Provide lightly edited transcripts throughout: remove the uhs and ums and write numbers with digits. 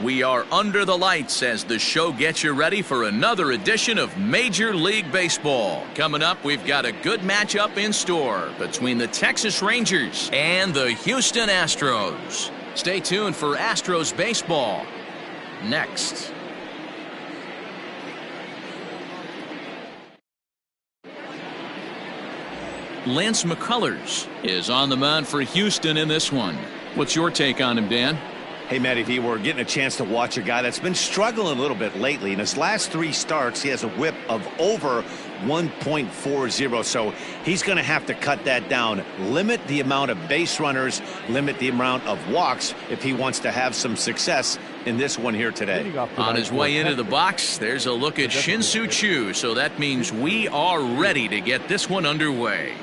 We are under the lights as the show gets you ready for another edition of Major League Baseball. Coming up, we've got a good matchup in store between the Texas Rangers and the Houston Astros. Stay tuned for Astros baseball next. Lance McCullers is on the mound for Houston in this one. What's your take on him, Dan? Hey, Matty V, we're getting a chance to watch a guy that's been struggling a little bit lately. In his last 3 starts, he has a whip of over 1.40, so he's going to have to cut that down, limit the amount of base runners, limit the amount of walks if he wants to have some success in this one here today. On his way into the box, there's a look at Shin-Soo Choo, so that means we are ready to get this one underway.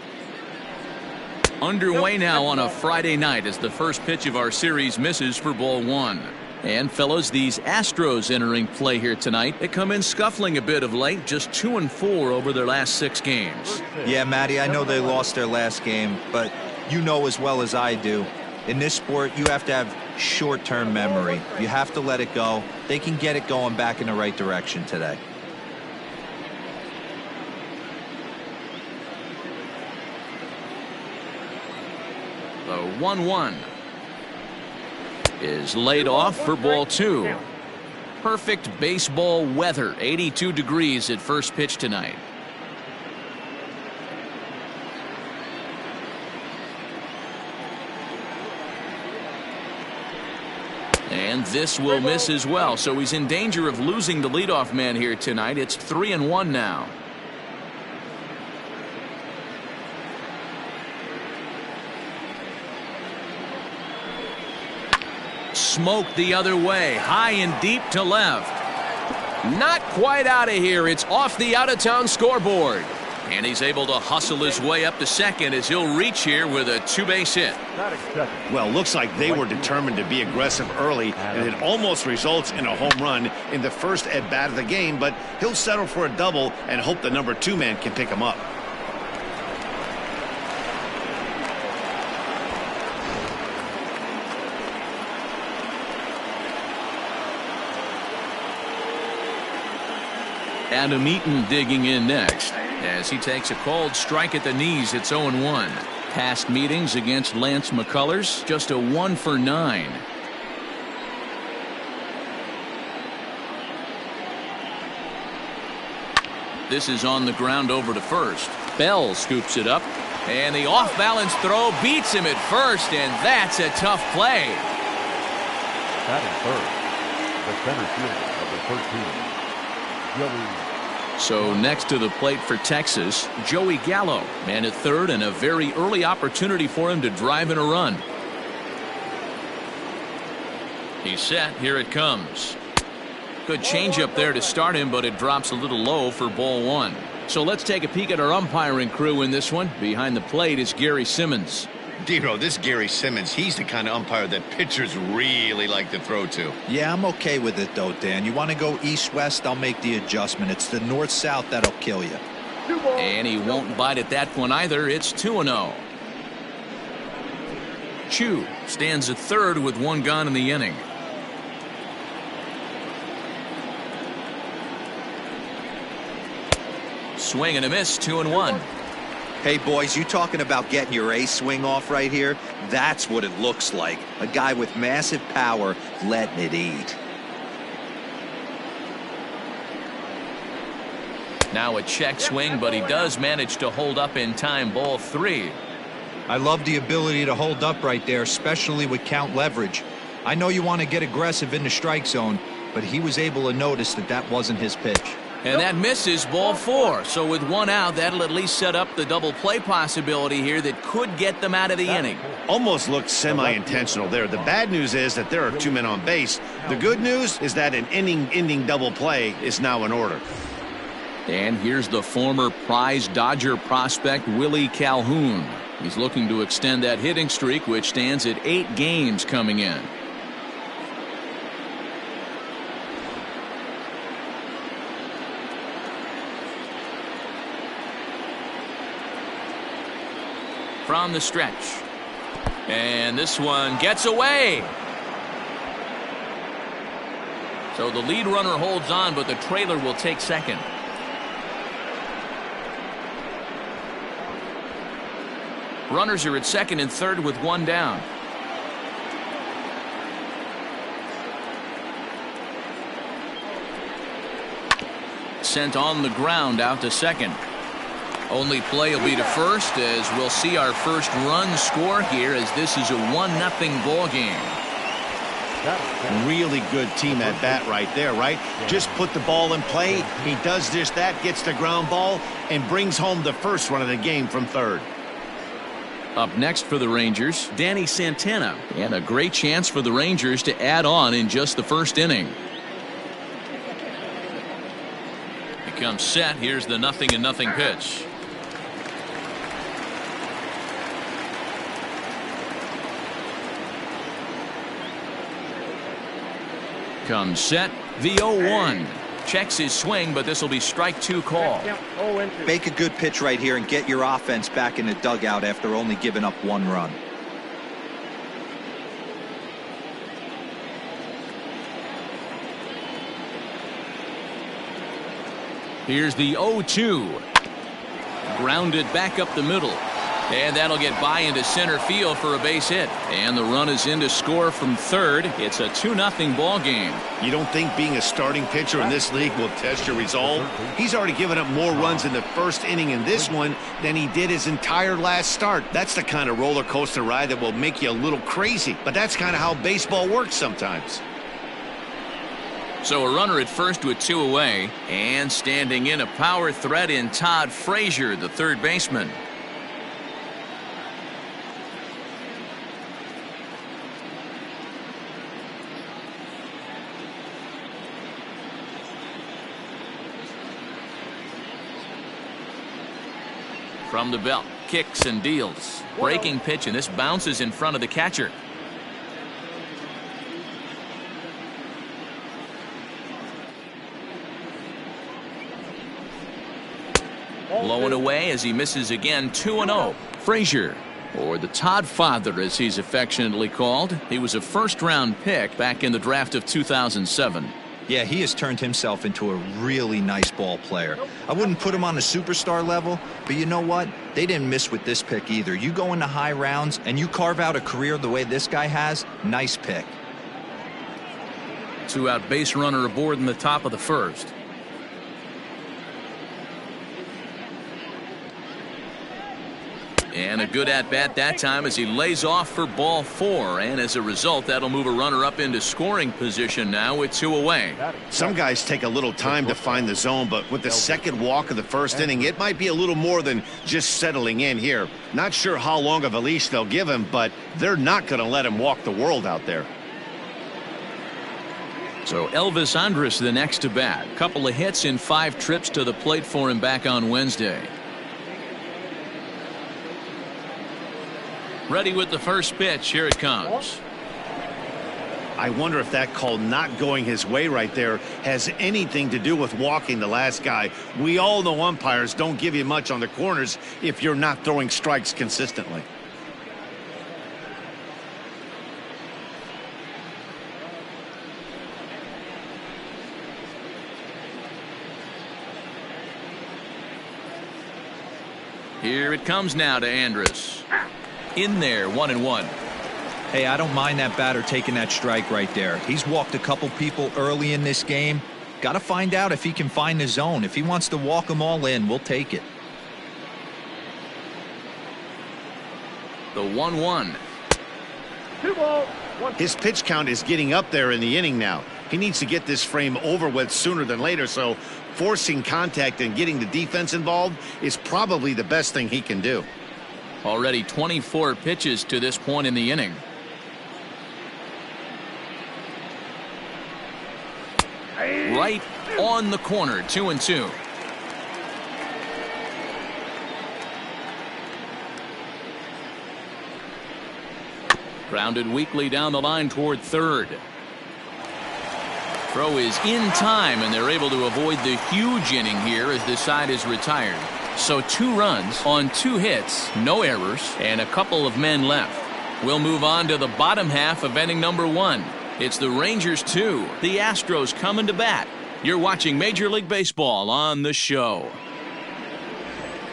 Underway now on a Friday night as the first pitch of our series misses for ball 1. And fellas, these Astros entering play here tonight, they come in scuffling a bit of late, just 2-4 over their last 6 games. Yeah, Matty, I know they lost their last game, but you know as well as I do, in this sport you have to have short-term memory. You have to let it go. They can get it going back in the right direction today. The 1-1 is laid off for ball 2. Perfect baseball weather, 82 degrees at first pitch tonight. And this will miss as well, so he's in danger of losing the leadoff man here tonight. It's 3-1 now. Smoke the other way, high and deep to left. Not quite out of here. It's off the out-of-town scoreboard. And he's able to hustle his way up to second as he'll reach here with a 2-base hit. Well, looks like they were determined to be aggressive early, and it almost results in a home run in the first at-bat of the game, but he'll settle for a double and hope the number 2 man can pick him up. Adam Eaton digging in next as he takes a cold strike at the knees. It's 0-1. Past meetings against Lance McCullers, just a 1 for 9. This is on the ground over to first. Bell scoops it up, and the off-balance throw beats him at first, and that's a tough play. That is third, the center fielder of the 13. So next to the plate for Texas, Joey Gallo, man at third, and a very early opportunity for him to drive in a run. He's set. Here it comes. Good changeup there to start him, but it drops a little low for ball 1. So let's take a peek at our umpiring crew in this one. Behind the plate is Gary Simmons. Dero, this Gary Simmons, he's the kind of umpire that pitchers really like to throw to. Yeah, I'm okay with it though, Dan. You want to go east-west, I'll make the adjustment. It's the north-south that'll kill you. And he won't bite at that one either. It's 2-0. Choo stands at third with 1 gone in the inning. Swing and a miss, 2-1. Hey, boys, you talking about getting your ace swing off right here? That's what it looks like. A guy with massive power letting it eat. Now a check swing, but he does manage to hold up in time. Ball 3. I love the ability to hold up right there, especially with count leverage. I know you want to get aggressive in the strike zone, but he was able to notice that that wasn't his pitch. And that misses, ball 4. So with 1 out, that'll at least set up the double play possibility here that could get them out of the inning. Almost looked semi-intentional there. The bad news is that there are 2 men on base. The good news is that an inning-ending double play is now in order. And here's the former prize Dodger prospect Willie Calhoun. He's looking to extend that hitting streak, which stands at 8 games coming in. From the stretch. And this one gets away. So the lead runner holds on, but the trailer will take second. Runners are at second and third with one down. Sent on the ground out to second. Only play will be to first, as we'll see our first run score here, as this is a 1-0 ball game. Really good team at bat right there, right? Just put the ball in play. He does just that, gets the ground ball, and brings home the first run of the game from third. Up next for the Rangers, Danny Santana, and a great chance for the Rangers to add on in just the first inning. He comes set. Here's the 0-0 pitch. Comes set. The 0-1. Checks his swing, but this will be strike two call. Make a good pitch right here and get your offense back in the dugout after only giving up one run. Here's the 0-2. Grounded back up the middle. And that'll get by into center field for a base hit. And the run is in to score from third. It's a 2-0 ball game. You don't think being a starting pitcher in this league will test your resolve? He's already given up more runs in the first inning in this one than he did his entire last start. That's the kind of roller coaster ride that will make you a little crazy. But that's kind of how baseball works sometimes. So a runner at first with two away. And standing in, a power threat in Todd Frazier, the third baseman. From the belt, kicks and deals. Breaking pitch, and this bounces in front of the catcher. Low and away as he misses again. 2-0. Frazier, or the Todd Father as he's affectionately called. He was a first-round pick back in the draft of 2007. Yeah, he has turned himself into a really nice ball player. I wouldn't put him on a superstar level, but you know what? They didn't miss with this pick either. You go into high rounds and you carve out a career the way this guy has, nice pick. Two-out base runner aboard in the top of the first. And a good at-bat that time as he lays off for ball four. And as a result, that'll move a runner up into scoring position now with two away. Some guys take a little time to find the zone, but with the second walk of the first inning, it might be a little more than just settling in here. Not sure how long of a leash they'll give him, but they're not going to let him walk the world out there. So Elvis Andrews the next to bat. Couple of hits in 5 trips to the plate for him back on Wednesday. Ready with the first pitch. Here it comes. I wonder if that call not going his way right there has anything to do with walking the last guy. We all know umpires don't give you much on the corners if you're not throwing strikes consistently. Here it comes now to Andrus. In there, 1-1. Hey, I don't mind that batter taking that strike right there. He's walked a couple people early in this game. Got to find out if he can find the zone. If he wants to walk them all in, we'll take it. The 1-1. 2-1. His pitch count is getting up there in the inning now. He needs to get this frame over with sooner than later, so forcing contact and getting the defense involved is probably the best thing he can do. Already 24 pitches to this point in the inning. Right on the corner, 2-2. Grounded weakly down the line toward third. Throw is in time, and they're able to avoid the huge inning here as this side is retired. So 2 runs on 2 hits, no errors, and a couple of men left. We'll move on to the bottom half of inning number 1. It's the Rangers 2, the Astros coming to bat. You're watching Major League Baseball on the show.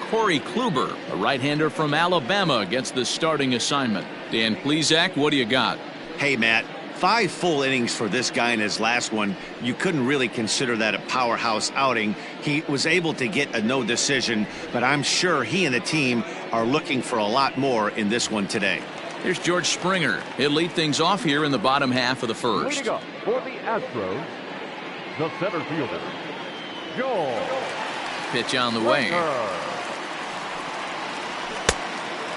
Corey Kluber, a right-hander from Alabama, gets the starting assignment. Dan Plesac, what do you got? Hey, Matt. 5 full innings for this guy in his last one. You couldn't really consider that a powerhouse outing. He was able to get a no decision, but I'm sure he and the team are looking for a lot more in this one today. Here's George Springer. He'll lead things off here in the bottom half of the first. Leading up for the Astros, the center fielder, Joel. Pitch on the way.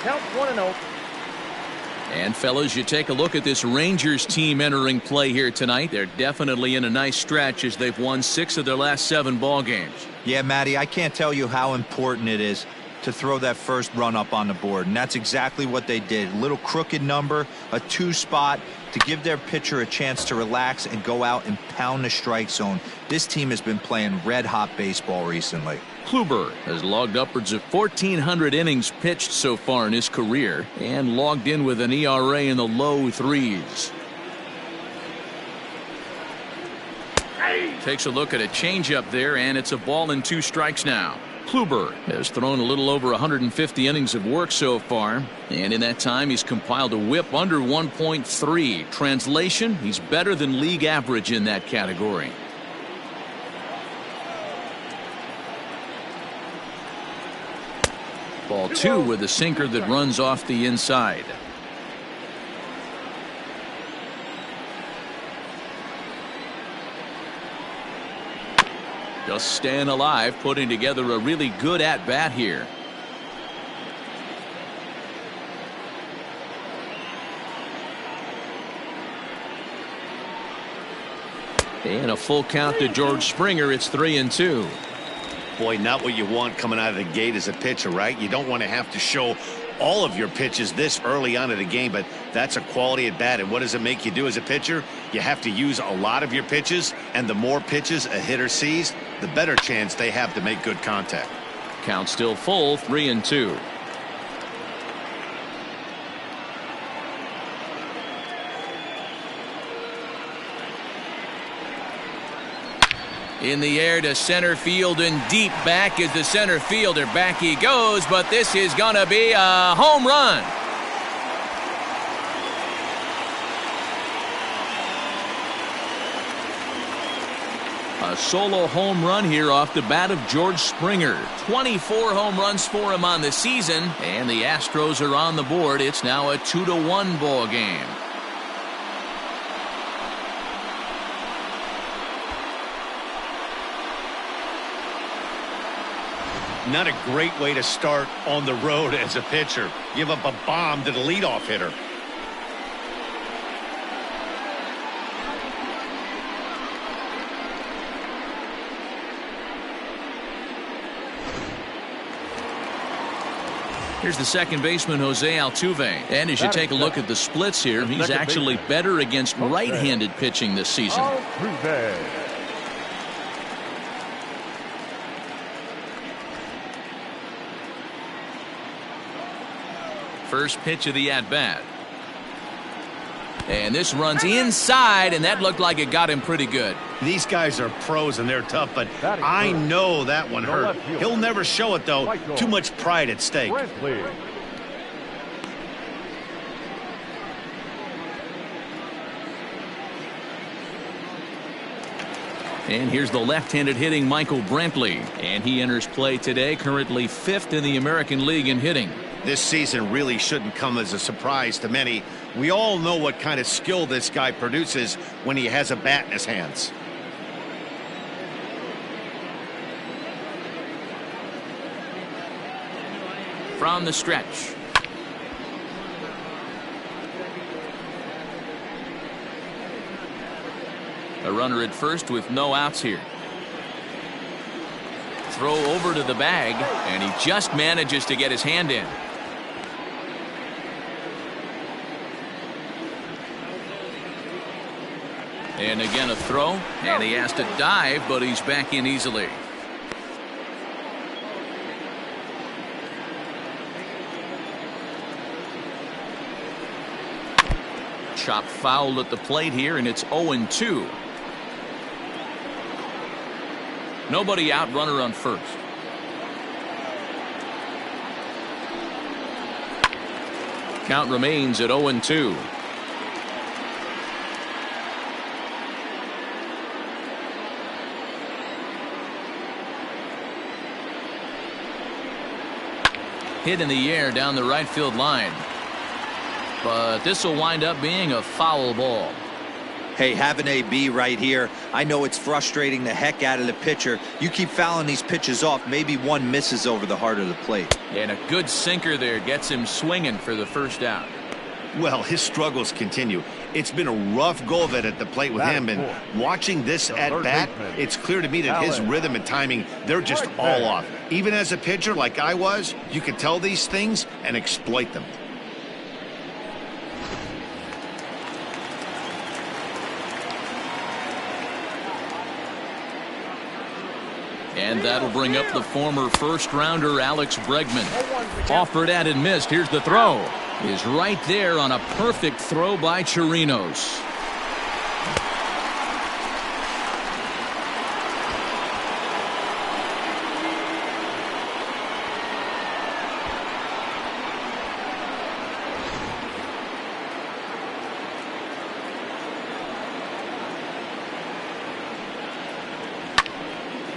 Count 1-0. And fellas, you take a look at this Rangers team entering play here tonight. They're definitely in a nice stretch as they've won 6 of their last 7 ball games. Yeah, Matty, I can't tell you how important it is to throw that first run up on the board, and that's exactly what they did. A little crooked number, a 2 spot to give their pitcher a chance to relax and go out and pound the strike zone. This team has been playing red-hot baseball recently. Kluber has logged upwards of 1,400 innings pitched so far in his career and logged in with an ERA in the low 3s. Takes a look at a changeup there, and it's a ball and 2 strikes now. Kluber has thrown a little over 150 innings of work so far, and in that time he's compiled a whip under 1.3. Translation, he's better than league average in that category. Ball 2 with a sinker that runs off the inside. Just staying alive, putting together a really good at-bat here. And a full count to George Springer. It's 3-2. Boy, not what you want coming out of the gate as a pitcher, right? You don't want to have to show all of your pitches this early on in the game, but that's a quality at bat. And what does it make you do as a pitcher? You have to use a lot of your pitches, and the more pitches a hitter sees, the better chance they have to make good contact. Count still full, 3-2. In the air to center field and deep. Back is the center fielder. Back he goes, but this is going to be a home run. A solo home run here off the bat of George Springer. 24 home runs for him on the season, and the Astros are on the board. It's now a 2-1 ball game. Not a great way to start on the road as a pitcher. Give up a bomb to the leadoff hitter. Here's the second baseman, Jose Altuve. And as you take a look at the splits here, he's actually better against right-handed pitching this season. First pitch of the at-bat. And this runs inside, and that looked like it got him pretty good. These guys are pros and they're tough, but I know that one hurt. He'll never show it, though. Too much pride at stake. And here's the left-handed hitting Michael Brantley. And he enters play today, currently 5th in the American League in hitting. This season really shouldn't come as a surprise to many. We all know what kind of skill this guy produces when he has a bat in his hands. From the stretch. A runner at first with no outs here. Throw over to the bag, and he just manages to get his hand in. And again a throw, and he has to dive, but he's back in easily. Chop fouled at the plate here, and it's 0-2. Nobody out, runner on first. Count remains at 0-2. Hit in the air down the right field line. But this will wind up being a foul ball. Hey, have an AB right here. I know it's frustrating the heck out of the pitcher. You keep fouling these pitches off, maybe one misses over the heart of the plate. And a good sinker there gets him swinging for the first out. Well, his struggles continue. It's been a rough go of it at the plate with him, and watching this at bat, it's clear to me that his rhythm and timing, they're just all off. Even as a pitcher like I was, you can tell these things and exploit them. And that'll bring up the former first-rounder Alex Breckman. Offered at and missed. Here's the throw. Is right there on a perfect throw by Chorinos.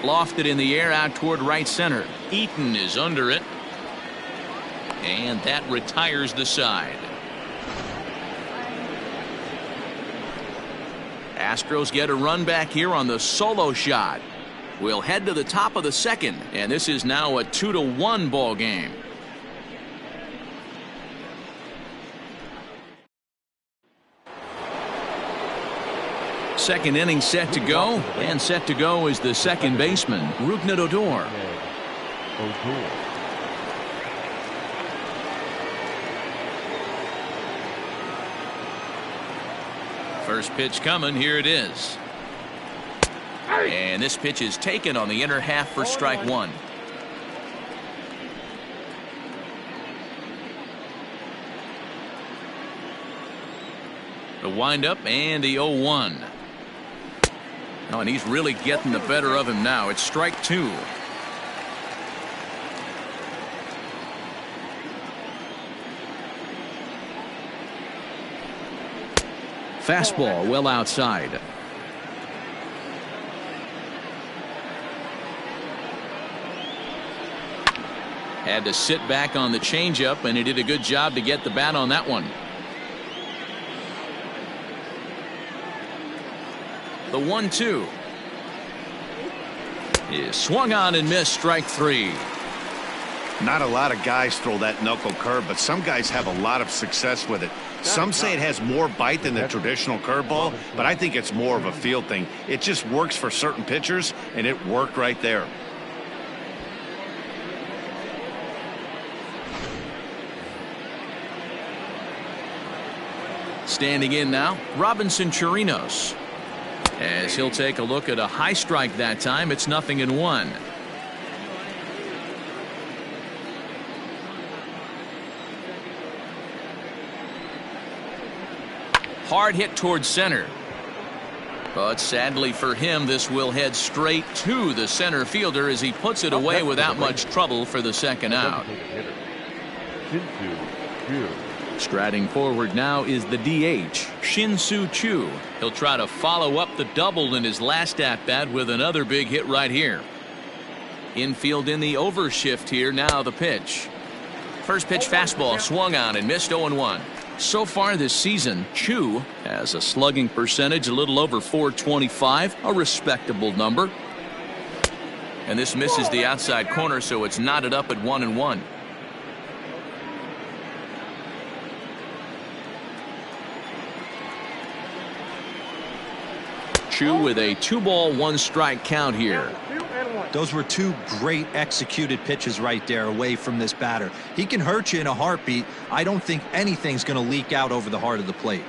Lofted in the air out toward right center. Eaton is under it. And that retires the side. Astros get a run back here on the solo shot. We'll head to the top of the second, and this is now a 2-1 ball game. Second inning set to go, and set to go is the second baseman, Rougned Odor. First pitch coming, here it is. And this pitch is taken on the inner half for strike one. The windup and the 0-1. Oh, and he's really getting the better of him now. It's strike two. Fastball well outside. Had to sit back on the changeup, and he did a good job to get the bat on that one. The 1-2 is swung on and missed. Strike three. Not a lot of guys throw that knuckle curve, but some guys have a lot of success with it. Some say it has more bite than the traditional curveball, but I think it's more of a feel thing. It just works for certain pitchers, and it worked right there. Standing in now, Robinson Chorinos. As he'll take a look at a high strike that time, it's 0-1. Hard hit towards center. But sadly for him, this will head straight to the center fielder as he puts it away without much trouble for the second out. Striding forward now is the DH, Shin-Soo Choo. He'll try to follow up the double in his last at-bat with another big hit right here. Infield in the overshift here. Now the pitch. First pitch fastball swung on and missed. 0-1. So far this season, Choo has a slugging percentage a little over .425, a respectable number. And this misses the outside corner, so it's knotted up at 1-1. Choo with a 2-ball 1-strike count here. Those were two great executed pitches right there away from this batter. He can hurt you in a heartbeat. I don't think anything's going to leak out over the heart of the plate.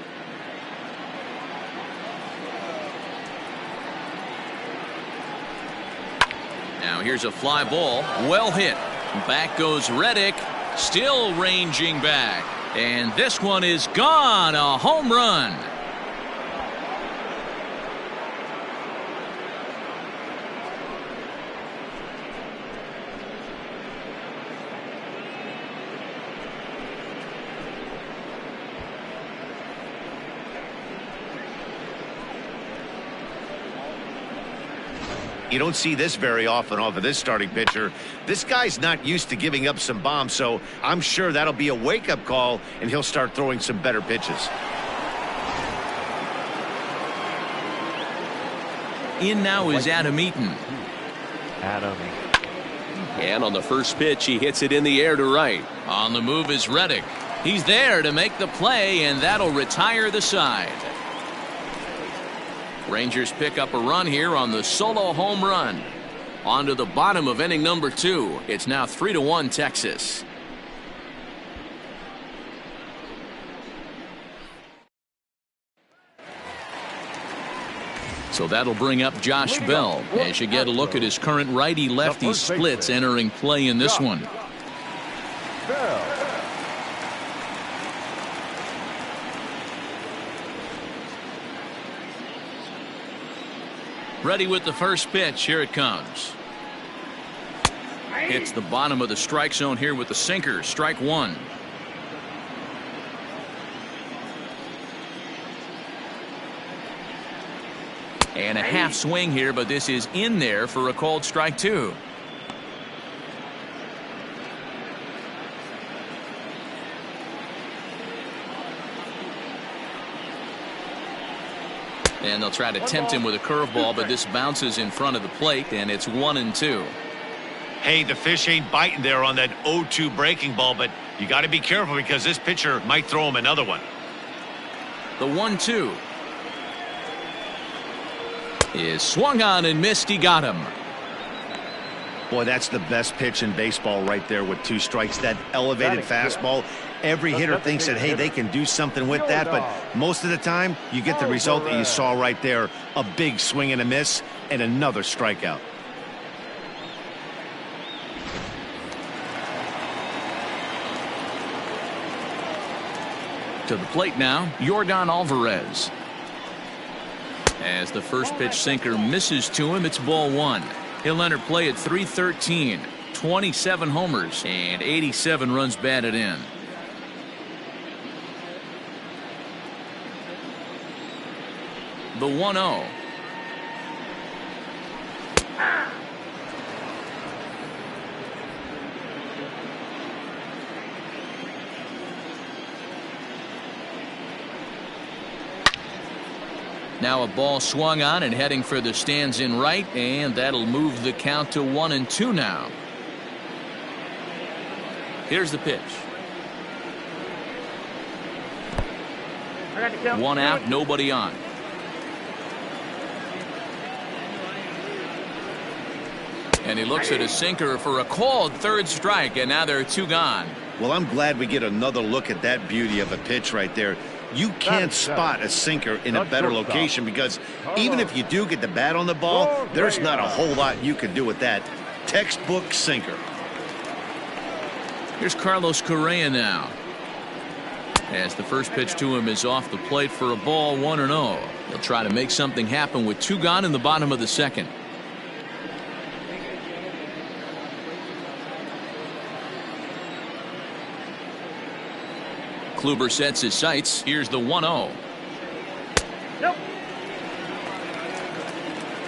Now here's a fly ball. Well hit. Back goes Reddick. Still ranging back. And this one is gone. A home run. You don't see this very often off of this starting pitcher. This guy's not used to giving up some bombs, so I'm sure that'll be a wake-up call, and he'll start throwing some better pitches. In now is Adam Eaton. And on the first pitch, he hits it in the air to right. On the move is Reddick. He's there to make the play, and that'll retire the side. Rangers pick up a run here on the solo home run. On to the bottom of inning number 2. It's now 3-1 Texas. So that'll bring up Josh Bell as you get a look at his current righty-lefty splits entering play in this one. Ready with the first pitch. Here it comes. Hits the bottom of the strike zone here with the sinker. Strike one. And a half swing here, but this is in there for a called strike two. And they'll try to tempt him with a curveball, but this bounces in front of the plate, and it's 1-2. Hey, the fish ain't biting there on that 0-2 breaking ball, but you got to be careful because this pitcher might throw him another one. The 1-2 is swung on and missed. He got him. Boy, that's the best pitch in baseball right there with 2 strikes. That elevated fastball. Every hitter thinks that, hey, they can do something with that, but most of the time you get the result that you saw right there. A big swing and a miss and another strikeout. To the plate now, Jorgon Alvarez. As the first pitch sinker misses to him, it's ball one. He'll enter play at .313, 27 homers, and 87 runs batted in. The 1-0. Now a ball swung on and heading for the stands in right, and that'll move the count to 1-2 now. Here's the pitch. One out, nobody on. And he looks at a sinker for a called third strike, and now there are 2 gone. Well, I'm glad we get another look at that beauty of a pitch right there. You can't spot a sinker in a better location because even if you do get the bat on the ball, there's not a whole lot you can do with that. Textbook sinker. Here's Carlos Correa now. As the first pitch to him is off the plate for a ball, 1-0. He'll try to make something happen with 2 gone in the bottom of the second. Kluber sets his sights. Here's the 1-0. Nope.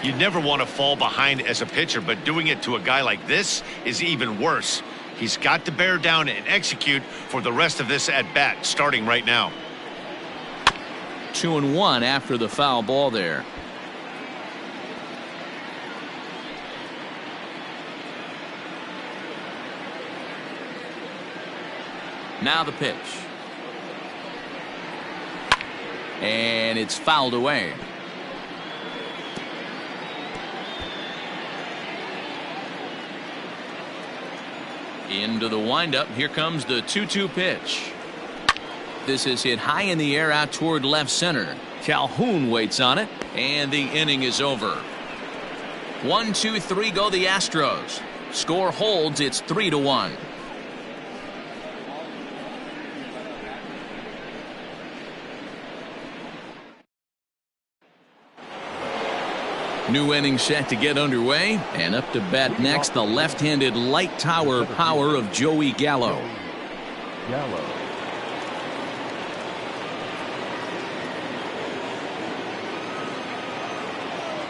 You never want to fall behind as a pitcher, but doing it to a guy like this is even worse. He's got to bear down and execute for the rest of this at bat, starting right now. 2-1 after the foul ball there. Now the pitch. And it's fouled away. Into the windup. Here comes the 2-2 pitch. This is hit high in the air out toward left center. Calhoun waits on it, and the inning is over. 1-2-3 go the Astros. Score holds. It's 3-1. New inning set to get underway, and up to bat next, the left-handed light tower power of Joey Gallo. Gallo.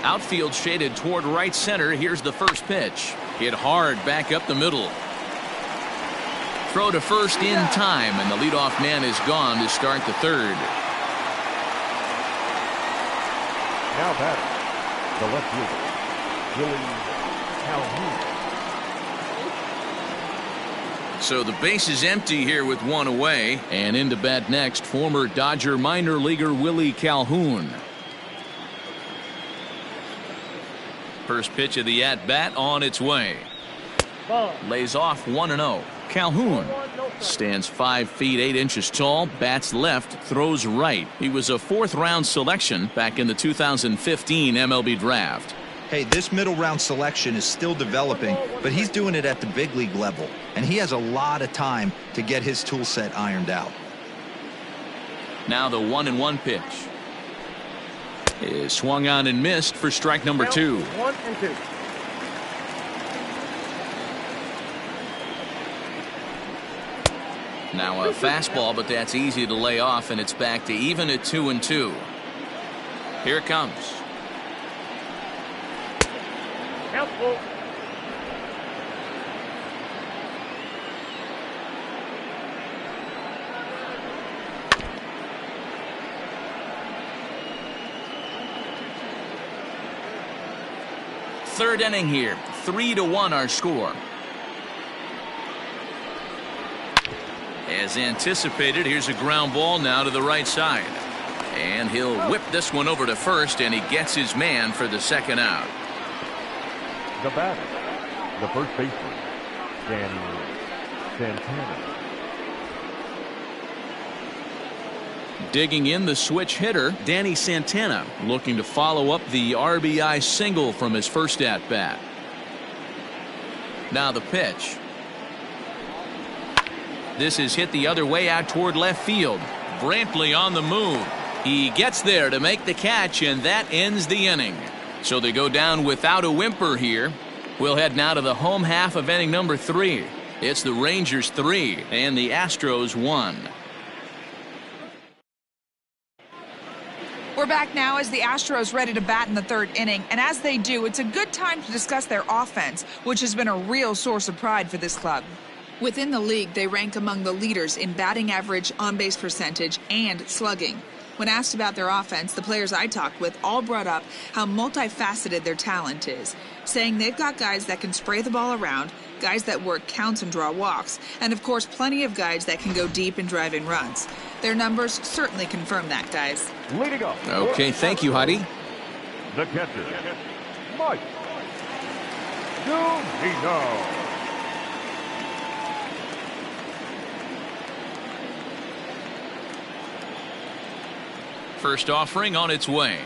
Outfield shaded toward right center. Here's the first pitch. Hit hard back up the middle. Throw to first in time, and the leadoff man is gone to start the third. Now batting, the left fielder, Willie Calhoun. So the base is empty here with one away, and into bat next, former Dodger minor leaguer Willie Calhoun. First pitch of the at-bat on its way. Lays off 1-0. Calhoun stands 5 feet 8 inches tall, bats left, throws right. He was a 4th-round selection back in the 2015 MLB draft. Hey, this middle round selection is still developing, but he's doing it at the big league level, and he has a lot of time to get his tool set ironed out. Now the 1-1 pitch is swung on and missed for strike number 2. 1-2. Now a fastball, but that's easy to lay off, and it's back to even at 2-2. Here it comes. Helpful. Third inning here. 3-1 our score. As anticipated, here's a ground ball now to the right side. And he'll whip this one over to first, and he gets his man for the second out. The batter, the first baseman, Santana. Digging in the switch hitter, Danny Santana, looking to follow up the RBI single from his first at-bat. Now the pitch. This is hit the other way out toward left field. Brantley on the move. He gets there to make the catch, and that ends the inning. So they go down without a whimper here. We'll head now to the home half of inning number 3. It's the Rangers 3 and the Astros 1. We're back now as the Astros ready to bat in the third inning, and as they do, it's a good time to discuss their offense, which has been a real source of pride for this club. Within the league, they rank among the leaders in batting average, on-base percentage, and slugging. When asked about their offense, the players I talked with all brought up how multifaceted their talent is, saying they've got guys that can spray the ball around, guys that work counts and draw walks, and of course plenty of guys that can go deep and drive in runs. Their numbers certainly confirm that, guys. Leading off. Okay, thank you, Heidi. The catcher, Mike Zanino. First offering on its way.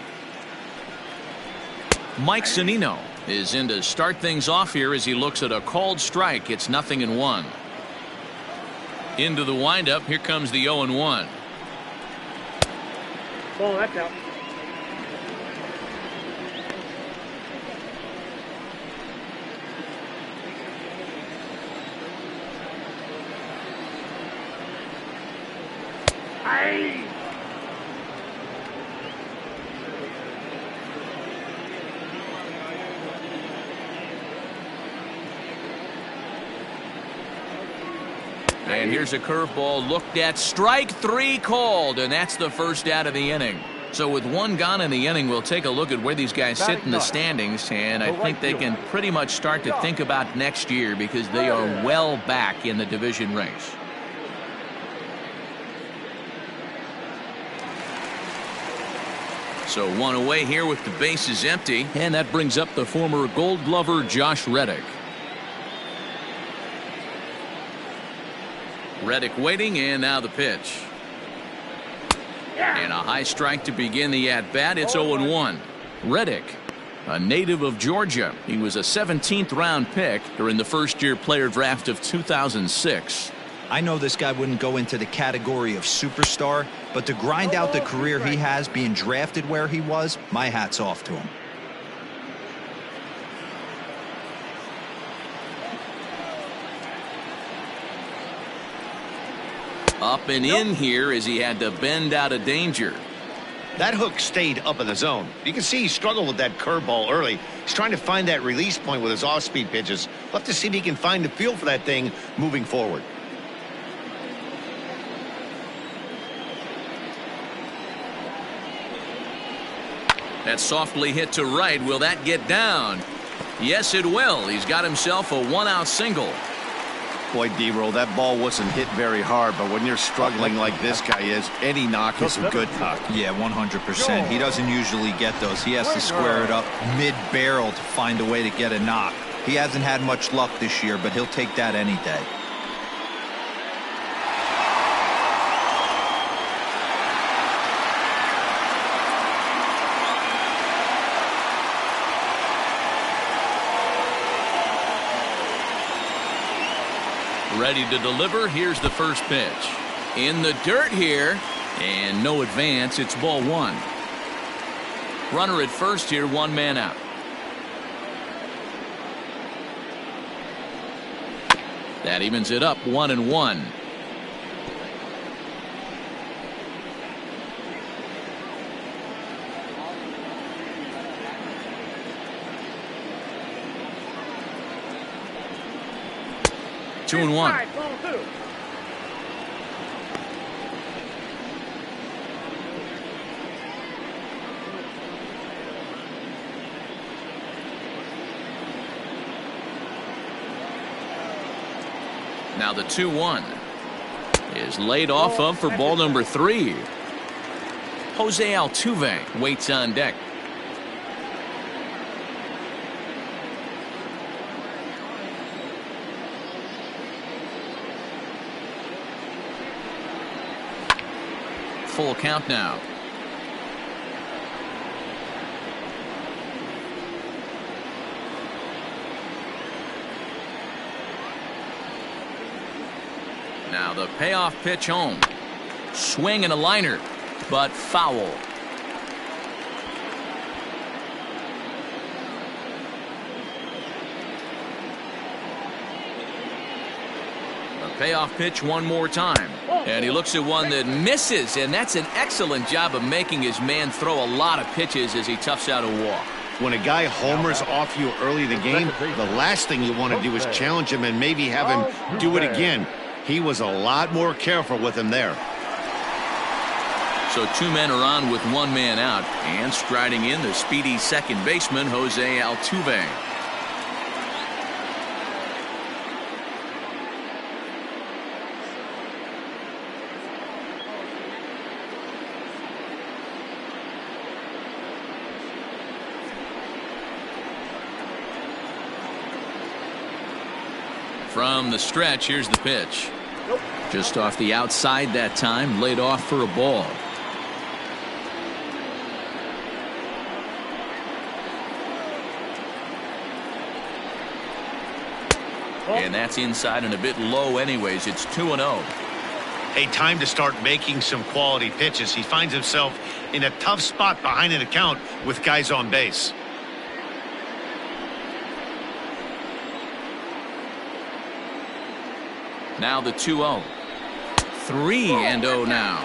Mike Zanino is in to start things off here as he looks at a called strike. It's 0-1. Into the windup. Here comes the 0-1. Ball, that's out. Aye. And here's a curveball looked at. Strike 3 called, and that's the first out of the inning. So with one gone in the inning, we'll take a look at where these guys sit in the standings, and I think they can pretty much start to think about next year because they are well back in the division race. So one away here with the bases empty, and that brings up the former Gold Glover Josh Reddick. Reddick waiting, and now the pitch. And a high strike to begin the at-bat. It's 0-1. Reddick, a native of Georgia. He was a 17th round pick during the first-year player draft of 2006. I know this guy wouldn't go into the category of superstar, but to grind out the career he has being drafted where he was, my hat's off to him. Up and in here as he had to bend out of danger. That hook stayed up in the zone. You can see he struggled with that curveball early. He's trying to find that release point with his off-speed pitches. We'll have to see if he can find the feel for that thing moving forward. That softly hit to right. Will that get down? Yes, it will. He's got himself a one-out single. Boy, D-Roll, that ball wasn't hit very hard, but when you're struggling like this guy is, any knock is a good knock. Yeah, 100%. He doesn't usually get those. He has to square it up mid-barrel to find a way to get a knock. He hasn't had much luck this year, but he'll take that any day. Ready to deliver. Here's the first pitch. In the dirt here. And no advance. It's ball one. Runner at first here. One man out. That evens it up 1-1. Two and one. Now the 2-1 is laid off of for ball number 3. Jose Altuve waits on deck. Full count now. Now the payoff pitch home. Swing and a liner, but foul. Payoff pitch one more time. And he looks at one that misses, and that's an excellent job of making his man throw a lot of pitches as he toughs out a walk. When a guy homers off you early in the game, the last thing you want to do is challenge him and maybe have him do it again. He was a lot more careful with him there. So two men are on with one man out, and striding in the speedy second baseman, Jose Altuve. From the stretch, here's the pitch. Just off the outside that time, laid off for a ball. And that's inside and a bit low anyways. It's 2-0. A time to start making some quality pitches. He finds himself in a tough spot behind an account with guys on base. Now the 2-0. 3-0 now.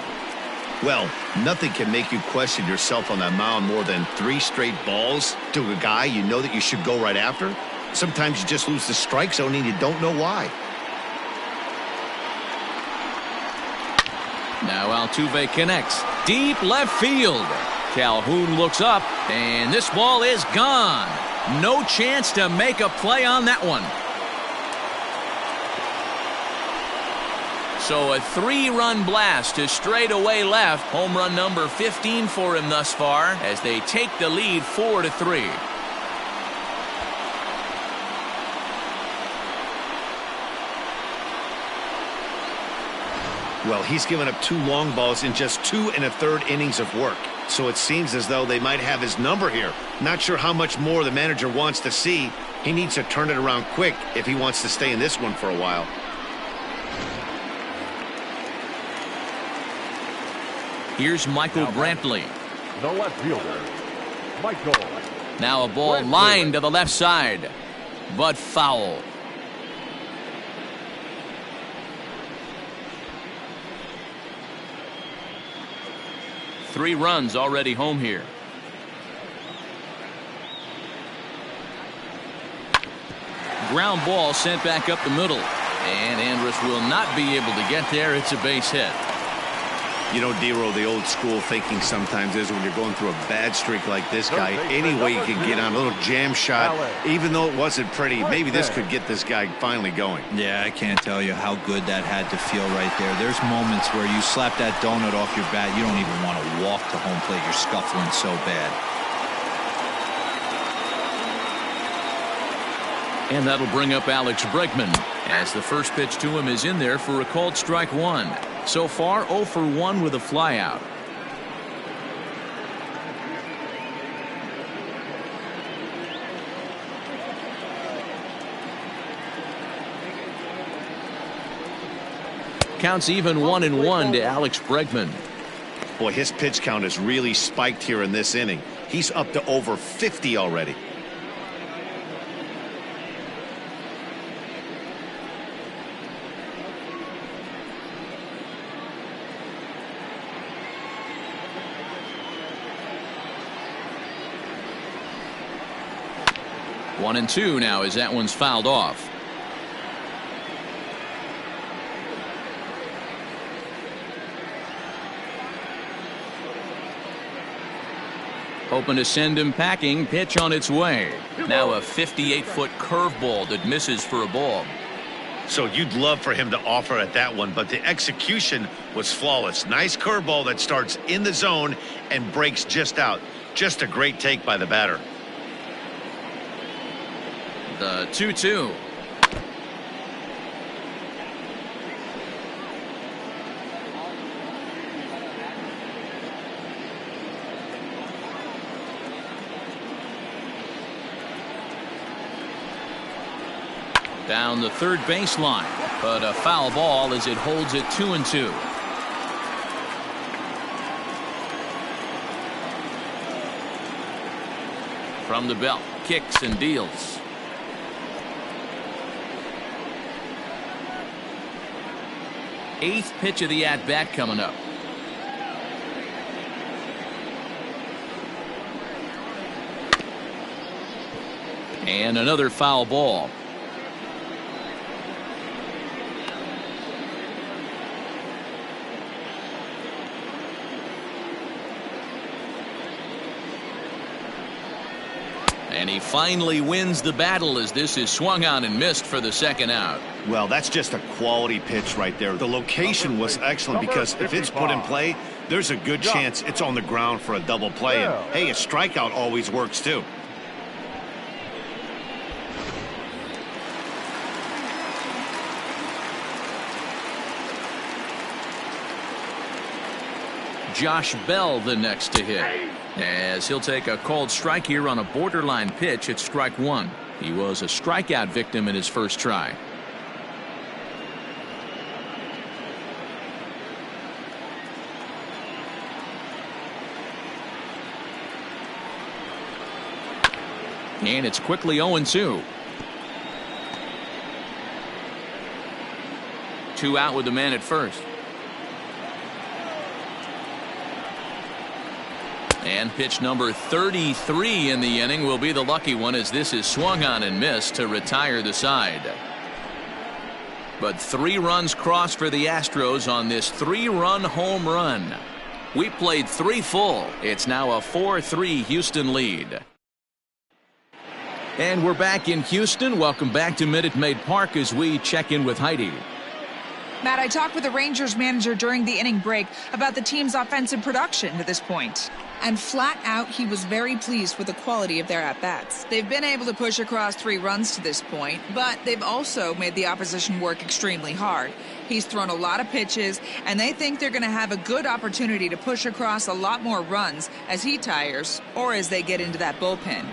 Well, nothing can make you question yourself on that mound more than 3 straight balls to a guy you know that you should go right after. Sometimes you just lose the strike zone and you don't know why. Now Altuve connects. Deep left field. Calhoun looks up, and this ball is gone. No chance to make a play on that one. So a 3-run blast to straightaway left. Home run number 15 for him thus far as they take the lead 4-3. Well, he's given up 2 long balls in just 2 1/3 innings of work. So it seems as though they might have his number here. Not sure how much more the manager wants to see. He needs to turn it around quick if he wants to stay in this one for a while. Here's Michael Brantley. The left fielder, Michael. Now a ball lined to the left side, but foul. 3 runs already home here. Ground ball sent back up the middle. And Andrus will not be able to get there. It's a base hit. You know, Dero, the old school thinking sometimes is when you're going through a bad streak like this guy, any way you can get on a little jam shot, even though it wasn't pretty, maybe this could get this guy finally going. Yeah, I can't tell you how good that had to feel right there. There's moments where you slap that donut off your bat, you don't even want to walk to home plate. You're scuffling so bad. And that'll bring up Alex Breckman, as the first pitch to him is in there for a called strike 1. So far, 0 for 1 with a flyout. Counts even 1-1 to Alex Breckman. Boy, his pitch count has really spiked here in this inning. He's up to over 50 already. One and 2 now as that one's fouled off. Hoping to send him packing. Pitch on its way. Now a 58-foot curveball that misses for a ball. So you'd love for him to offer at that one, but the execution was flawless. Nice curveball that starts in the zone and breaks just out. Just a great take by the batter. The 2-2. Down the third baseline, but a foul ball as it holds it 2-2. From the belt, kicks and deals. Eighth pitch of the at-bat coming up. And another foul ball. And he finally wins the battle as this is swung on and missed for the second out. Well, that's just a quality pitch right there. The location was excellent because if it's put in play, there's a good chance it's on the ground for a double play. And hey, a strikeout always works too. Josh Bell the next to hit, as he'll take a called strike here on a borderline pitch at strike 1. He was a strikeout victim in his first try. And it's quickly 0-2. 2 out with the man at first. And pitch number 33 in the inning will be the lucky one as this is swung on and missed to retire the side. But 3 runs crossed for the Astros on this 3-run home run. We played 3 full. It's now a 4-3 Houston lead. And we're back in Houston. Welcome back to Minute Maid Park as we check in with Heidi. Matt, I talked with the Rangers manager during the inning break about the team's offensive production to this point. And flat out, he was very pleased with the quality of their at-bats. They've been able to push across 3 runs to this point, but they've also made the opposition work extremely hard. He's thrown a lot of pitches, and they think they're going to have a good opportunity to push across a lot more runs as he tires or as they get into that bullpen.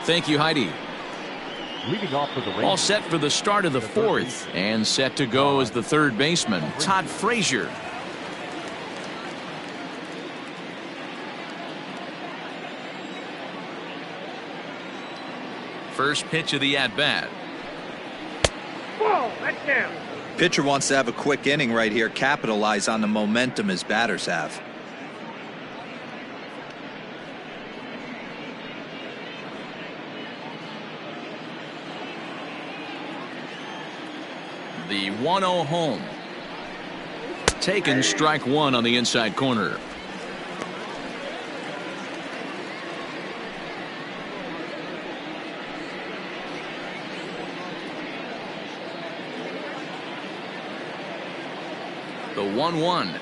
Thank you, Heidi. Leading off for the Rangers. All set for the start of the 4th, and set to go as the third baseman, Todd Frazier. First pitch of the at-bat. Whoa, that's down. Pitcher wants to have a quick inning right here, capitalize on the momentum his batters have. The 1-0 home. Taken strike one on the inside corner. The 1-1.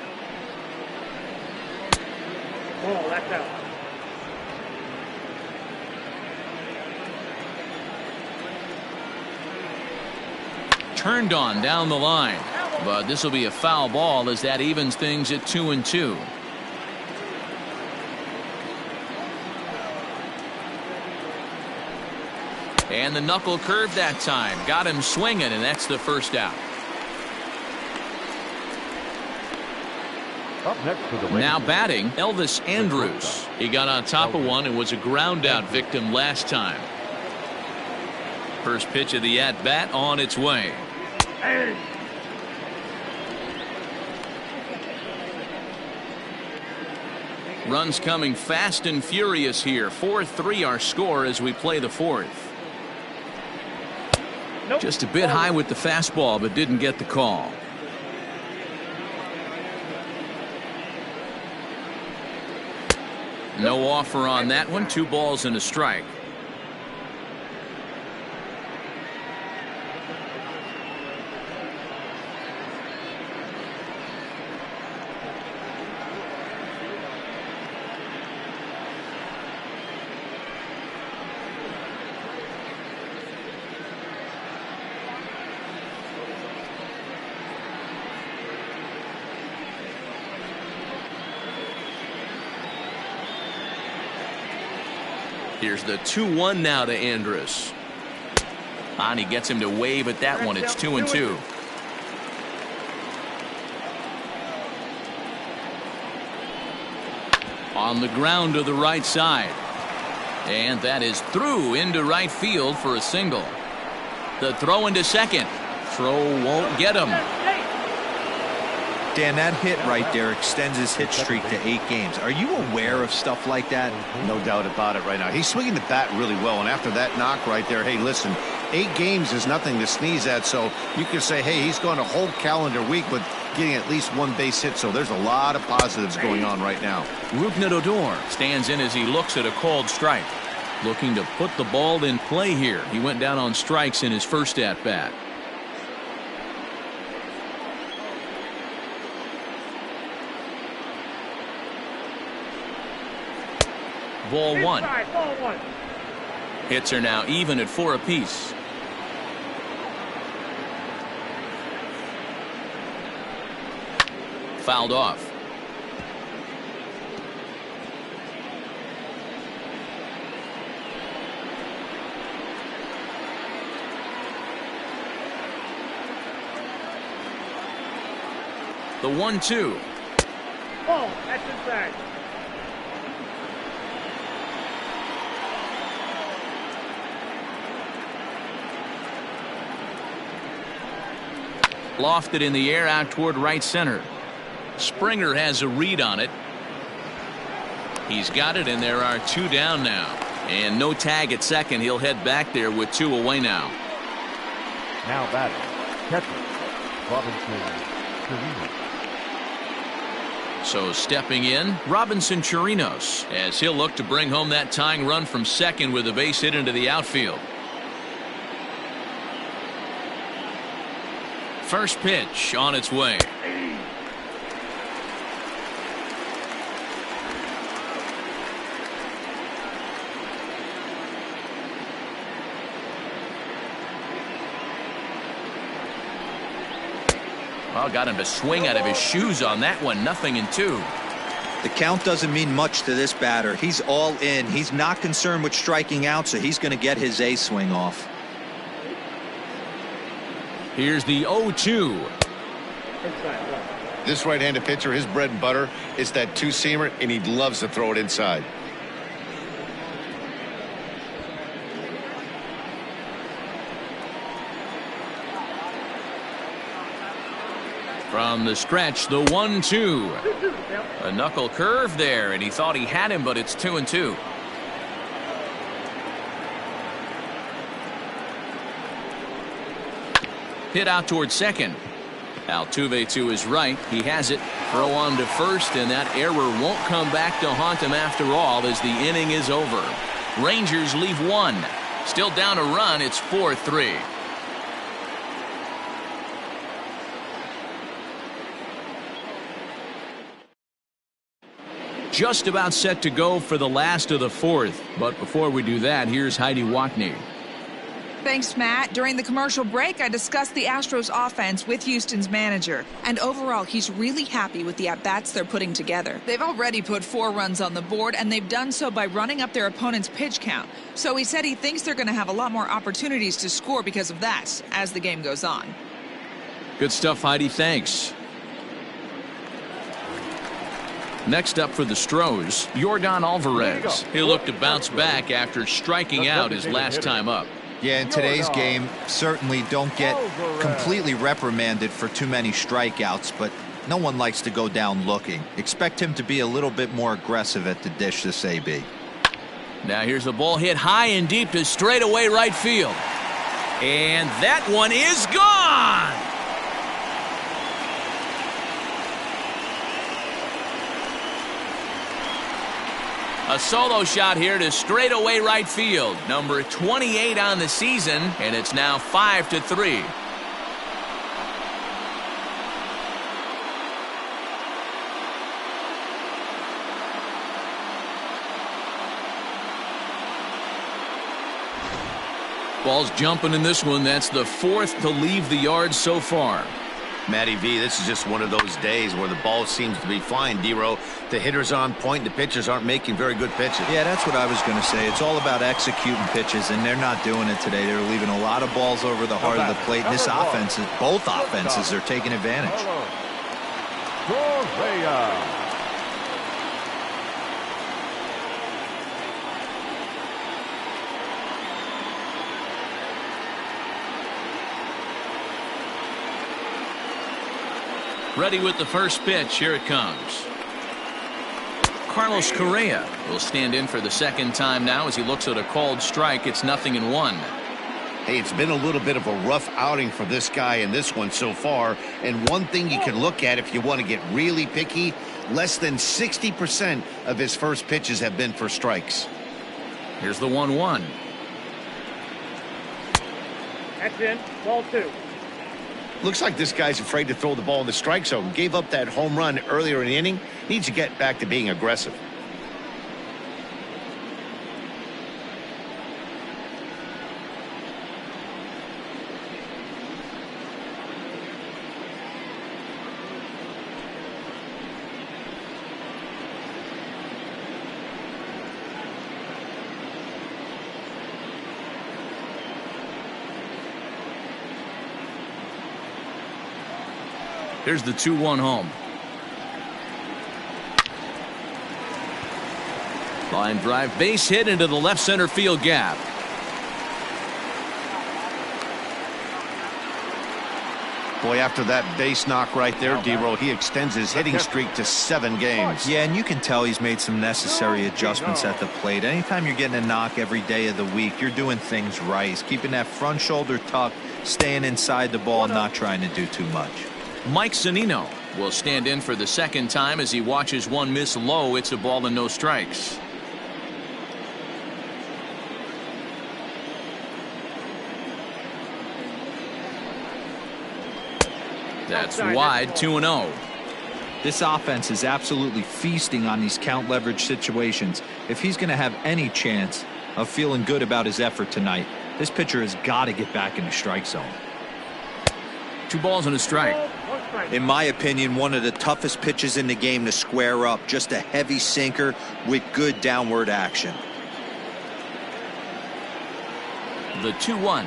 Oh, that's out. Turned on down the line, but this will be a foul ball as that evens things at 2-2. And the knuckle curve that time got him swinging, and that's the first out. Up next to the Now batting, Elvis Andrews. He got on top of one and was a ground out victim last time. First pitch of the at bat on its way. Runs coming fast and furious here. 4-3 our score as we play the fourth. Just a bit high with the fastball, but didn't get the call. No offer on that one. 2 balls and a strike. Here's the 2-1 now to Andrus. And he gets him to wave at that one. It's 2-2. On the ground to the right side. And that is through into right field for a single. The throw into second. Throw won't get him. Dan, that hit right there extends his hit streak to 8 games. Are you aware of stuff like that? No doubt about it right now. He's swinging the bat really well, and after that knock right there, hey, listen, 8 games is nothing to sneeze at, so you can say, hey, he's gone a whole calendar week with getting at least 1 base hit, so there's a lot of positives going on right now. Rougned Odor stands in as he looks at a called strike. Looking to put the ball in play here. He went down on strikes in his first at bat. Ball one. Hits are now even at 4 apiece. Fouled off. The 1-2. Oh, that's inside. Lofted in the air out toward right center. Springer has a read on it. He's got it, and there are 2 down now. And no tag at second. He'll head back there with 2 away now. Now batting, catcher, Robinson Chorinos. So stepping in, Robinson Chorinos, as he'll look to bring home that tying run from second with a base hit into the outfield. First pitch on its way. Well, got him to swing out of his shoes on that one. 0-2. The count doesn't mean much to this batter. He's all in. He's not concerned with striking out, so he's going to get his A swing off. Here's the 0-2. This right-handed pitcher, his bread and butter is that 2-seamer, and he loves to throw it inside. From the stretch, the 1-2. A knuckle curve there, and he thought he had him, but it's 2-2. Hit out towards second. Altuve to his right. He has it. Throw on to first, and that error won't come back to haunt him after all as the inning is over. Rangers leave one. Still down a run. It's 4-3. Just about set to go for the last of the fourth. But before we do that, here's Heidi Watney. Thanks, Matt. During the commercial break, I discussed the Astros offense with Houston's manager. And overall, he's really happy with the at-bats they're putting together. They've already put 4 runs on the board, and they've done so by running up their opponent's pitch count. So he said he thinks they're going to have a lot more opportunities to score because of that as the game goes on. Good stuff, Heidi. Thanks. Next up for the Astros, Jorgon Alvarez. He'll look to bounce back after striking out his last time up. Yeah, in today's game, certainly don't get completely reprimanded for too many strikeouts, but no one likes to go down looking. Expect him to be a little bit more aggressive at the dish this AB. Now here's a ball hit high and deep to straightaway right field. And that one is gone! A solo shot here to straightaway right field. Number 28 on the season, and it's now 5-3. Ball's jumping in this one. That's the 4th to leave the yard so far. Matty V, this is just one of those days where the ball seems to be flying, D-Row. The hitter's on point, the pitchers aren't making very good pitches. Yeah, that's what I was going to say. It's all about executing pitches, and they're not doing it today. They're leaving a lot of balls over the heart of the plate. And this offense, both offenses are taking advantage. Ready with the first pitch. Here it comes. Carlos Correa will stand in for the second time now as he looks at a called strike. It's 0-1. Hey, it's been a little bit of a rough outing for this guy in this one so far. And one thing you can look at if you want to get really picky, less than 60% of his first pitches have been for strikes. Here's the 1-1. That's in. Ball 2. Looks like this guy's afraid to throw the ball in the strike zone. Gave up that home run earlier in the inning. Needs to get back to being aggressive. Here's the 2-1 home. Line drive, base hit into the left center field gap. Boy, after that base knock right there, D-Row, he extends his hitting streak to 7 games. Yeah, and you can tell he's made some necessary adjustments at the plate. Anytime you're getting a knock every day of the week, you're doing things right. He's keeping that front shoulder tucked, staying inside the ball, not trying to do too much. Mike Zanino will stand in for the second time as he watches one miss low. It's a ball and no strikes. That's wide, 2-0. This offense is absolutely feasting on these count leverage situations. If he's going to have any chance of feeling good about his effort tonight, this pitcher has got to get back in the strike zone. 2 balls and a strike. In my opinion, one of the toughest pitches in the game to square up. Just a heavy sinker with good downward action. The 2-1.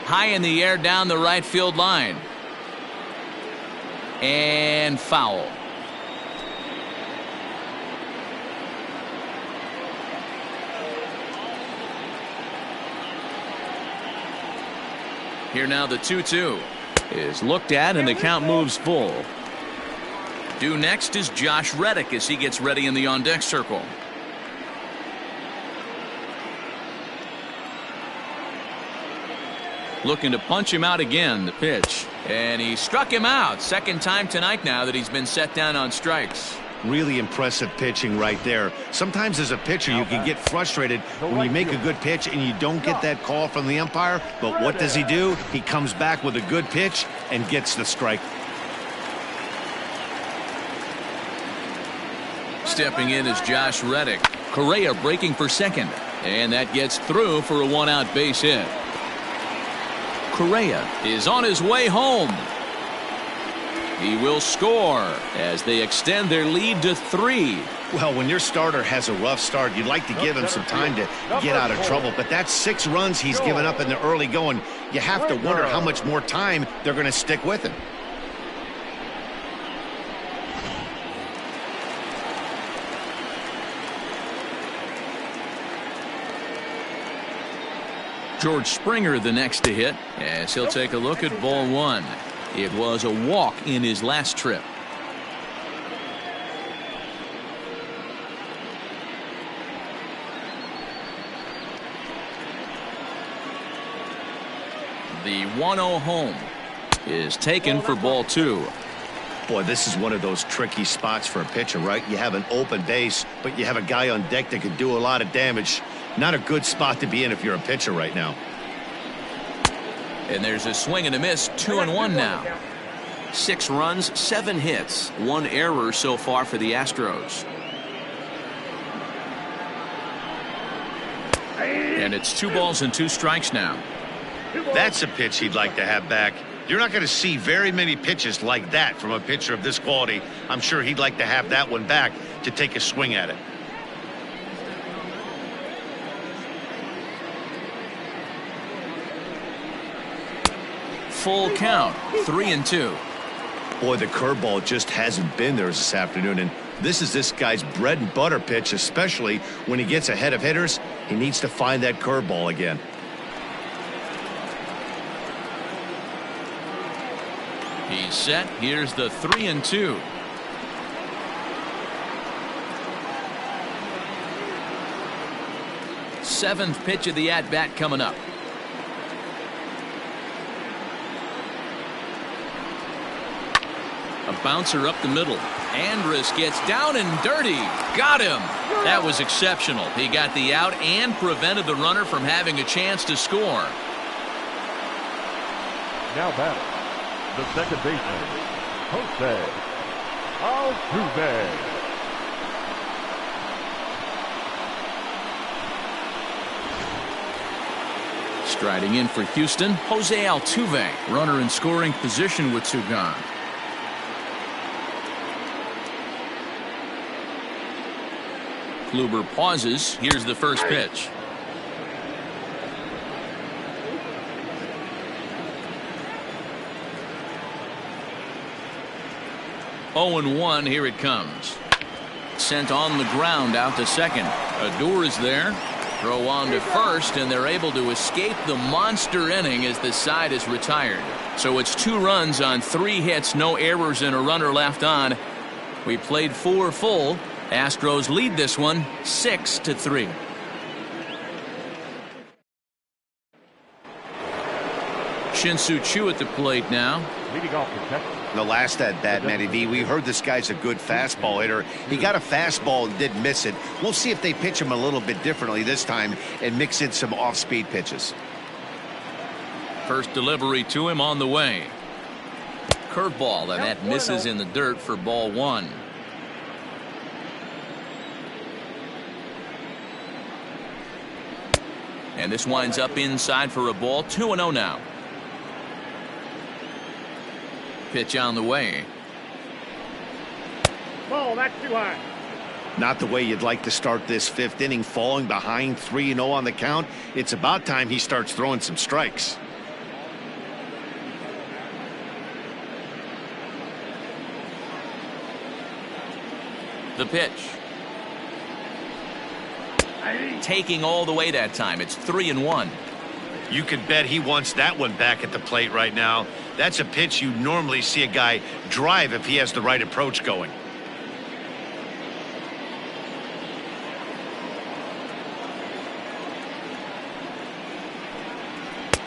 High in the air down the right field line. And foul. Here now the 2-2 is looked at and the count moves full. Due next is Josh Reddick as he gets ready in the on-deck circle. Looking to punch him out again. The pitch. And he struck him out. Second time tonight now that he's been set down on strikes. Really impressive pitching right there. Sometimes as a pitcher you can get frustrated when you make a good pitch and you don't get that call from the umpire. But what does he do? He comes back with a good pitch and gets the strike. Stepping in is Josh Reddick. Correa breaking for second. And that gets through for a one-out base hit. Correa is on his way home. He will score as they extend their lead to 3. Well, when your starter has a rough start, you'd like to give him some time to get out of trouble. But that's 6 runs he's given up in the early going. You have to wonder how much more time they're going to stick with him. George Springer the next to hit as he'll take a look at ball 1. It was a walk in his last trip. The 1-0 home is taken for ball 2. Boy, this is one of those tricky spots for a pitcher, right? You have an open base, but you have a guy on deck that can do a lot of damage. Not a good spot to be in if you're a pitcher right now. And there's a swing and a miss. 2-1 now. 6 runs, 7 hits, 1 error so far for the Astros. And it's 2 balls and 2 strikes now. That's a pitch he'd like to have back. You're not going to see very many pitches like that from a pitcher of this quality. I'm sure he'd like to have that one back to take a swing at it. Full count, 3-2. Boy, the curveball just hasn't been there this afternoon, and this is this guy's bread and butter pitch, especially when he gets ahead of hitters. He needs to find that curveball again. He's set. Here's the 3-2. Seventh pitch of the at-bat coming up. A bouncer up the middle. Andrus gets down and dirty. Got him. That was exceptional. He got the out and prevented the runner from having a chance to score. Now batting, the second baseman, Jose Altuve. Striding in for Houston, Jose Altuve. Runner in scoring position with 2 gone. Kluber pauses. Here's the first pitch. Oh and 1. Here it comes. Sent on the ground out to second. Odor is there. Throw on to first, and they're able to escape the monster inning as the side is retired. So it's 2 runs on 3 hits, no errors, and a runner left on. We played 4 full. Astros lead this one 6-3. Shin-Soo Choo at the plate now. Leading off the Texas. The last at bat, Matty V, we heard this guy's a good fastball hitter. He got a fastball and did miss it. We'll see if they pitch him a little bit differently this time and mix in some off-speed pitches. First delivery to him on the way. Curveball, and that misses in the dirt for ball 1. And this winds up inside for a ball. 2-0 now. Pitch on the way. Ball, that's too high. Not the way you'd like to start this 5th inning, falling behind 3-0 on the count. It's about time he starts throwing some strikes. The pitch. Taking all the way that time. It's 3-1. You can bet he wants that one back at the plate right now. That's a pitch you normally see a guy drive if he has the right approach going.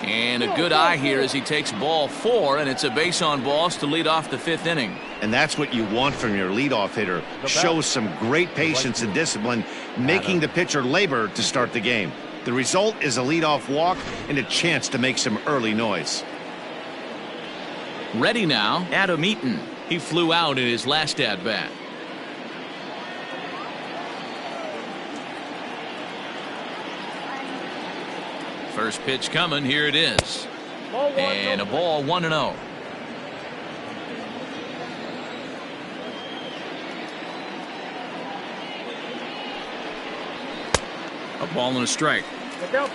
And a good eye here as he takes ball 4, and it's a base on balls to lead off the 5th inning. And that's what you want from your leadoff hitter. Shows some great patience and discipline, making the pitcher labor to start the game. The result is a leadoff walk and a chance to make some early noise. Ready now, Adam Eaton. He flew out in his last at-bat. First pitch coming, here it is. And a ball, 1-0. A ball and a strike.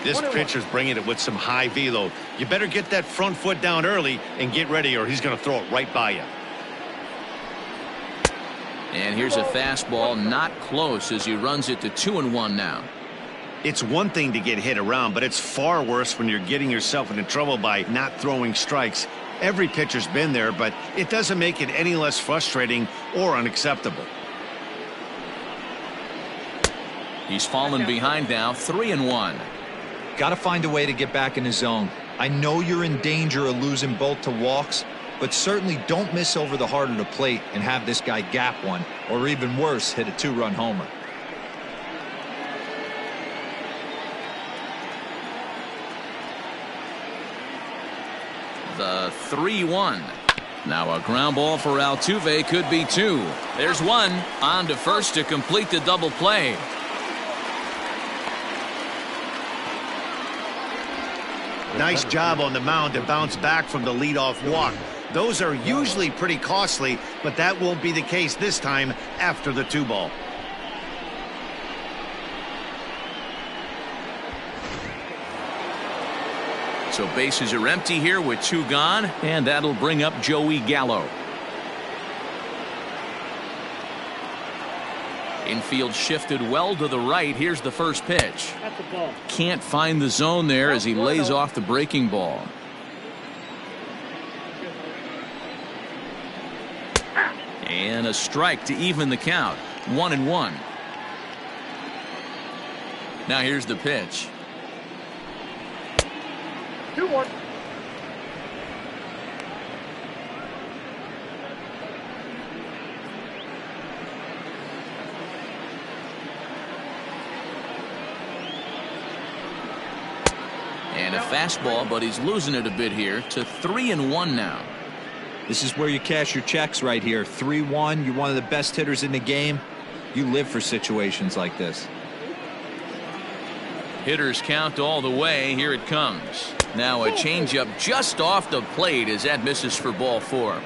This pitcher's bringing it with some high velo. You better get that front foot down early and get ready, or he's going to throw it right by you. And here's a fastball, not close, as he runs it to 2-1 now. It's one thing to get hit around, but it's far worse when you're getting yourself into trouble by not throwing strikes. Every pitcher's been there, but it doesn't make it any less frustrating or unacceptable. He's fallen behind now, 3-1. Got to find a way to get back in the zone. I know you're in danger of losing both to walks, but certainly don't miss over the heart of the plate and have this guy gap one, or even worse, hit a 2-run homer. The 3-1. Now a ground ball for Altuve could be 2. There's 1. On to first to complete the double play. Nice job on the mound to bounce back from the leadoff walk. Those are usually pretty costly, but that won't be the case this time after the 2-ball. So bases are empty here with 2 gone, and that'll bring up Joey Gallo. Infield shifted well to the right. Here's the first pitch. Can't find the zone there as he lays off the breaking ball. And a strike to even the count. 1-1. Now here's the pitch. 2-1. And a fastball, but he's losing it a bit here to 3-1 now. This is where you cash your checks right here. 3-1. You're one of the best hitters in the game. You live for situations like this. Hitters count all the way. Here it comes. Now a changeup just off the plate as that misses for ball 4.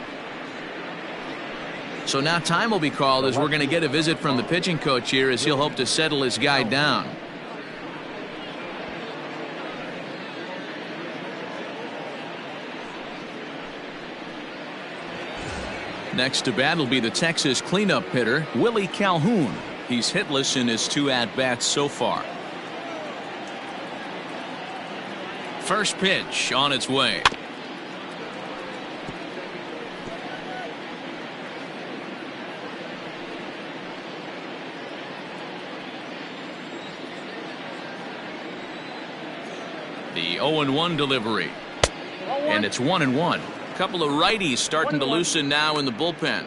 So now time will be called as we're going to get a visit from the pitching coach here as he'll hope to settle his guy down. Next to bat will be the Texas cleanup hitter, Willie Calhoun. He's hitless in his 2 at-bats so far. First pitch on its way. The 0-1 delivery. And it's 1-1. Couple of righties starting to loosen now in the bullpen.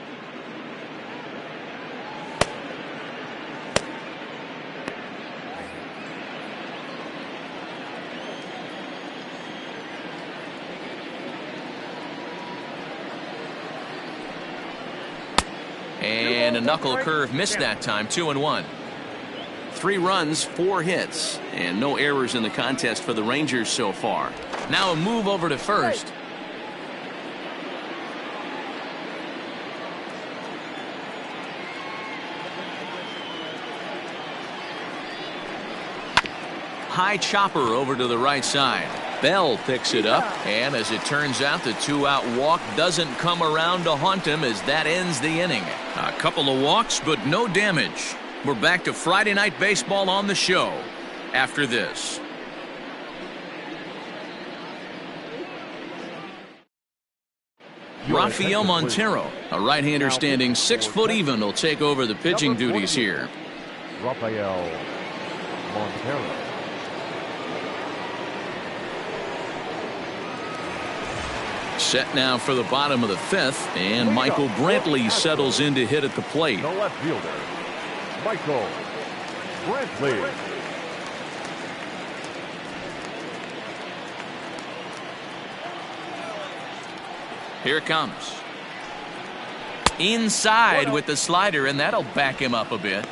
And a knuckle curve missed that time. 2-1. 3 runs, 4 hits, and no errors in the contest for the Rangers so far. Now a move over to first. High chopper over to the right side. Bell picks it up, and as it turns out, the 2-out walk doesn't come around to haunt him as that ends the inning. A couple of walks, but no damage. We're back to Friday Night Baseball on the show after this. Rafael Montero, a right-hander standing 6 foot even, will take over the pitching duties here. Rafael Montero. Set now for the bottom of the 5th, and Michael Brantley settles in to hit at the plate. The left fielder, Michael Brantley. Here it comes. Inside with the slider, and that'll back him up a bit.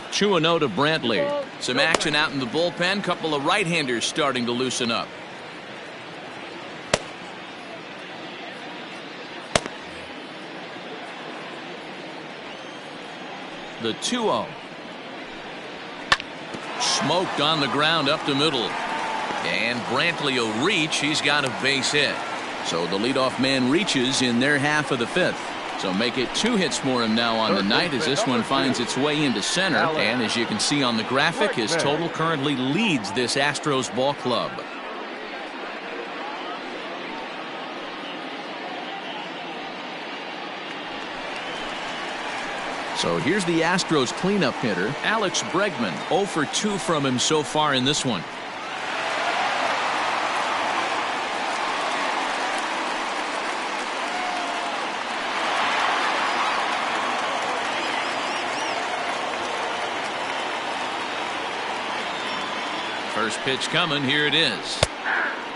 Chorinos to Brantley. Some action out in the bullpen. Couple of right-handers starting to loosen up. The 2-0. Smoked on the ground up the middle. And Brantley will reach. He's got a base hit. So the leadoff man reaches in their half of the 5th. So make it 2 hits for him now on the night as this one finds its way into center. And as you can see on the graphic, his total currently leads this Astros ball club. So here's the Astros cleanup hitter, Alex Breckman. 0 for 2 from him so far in this one. First pitch coming. Here it is.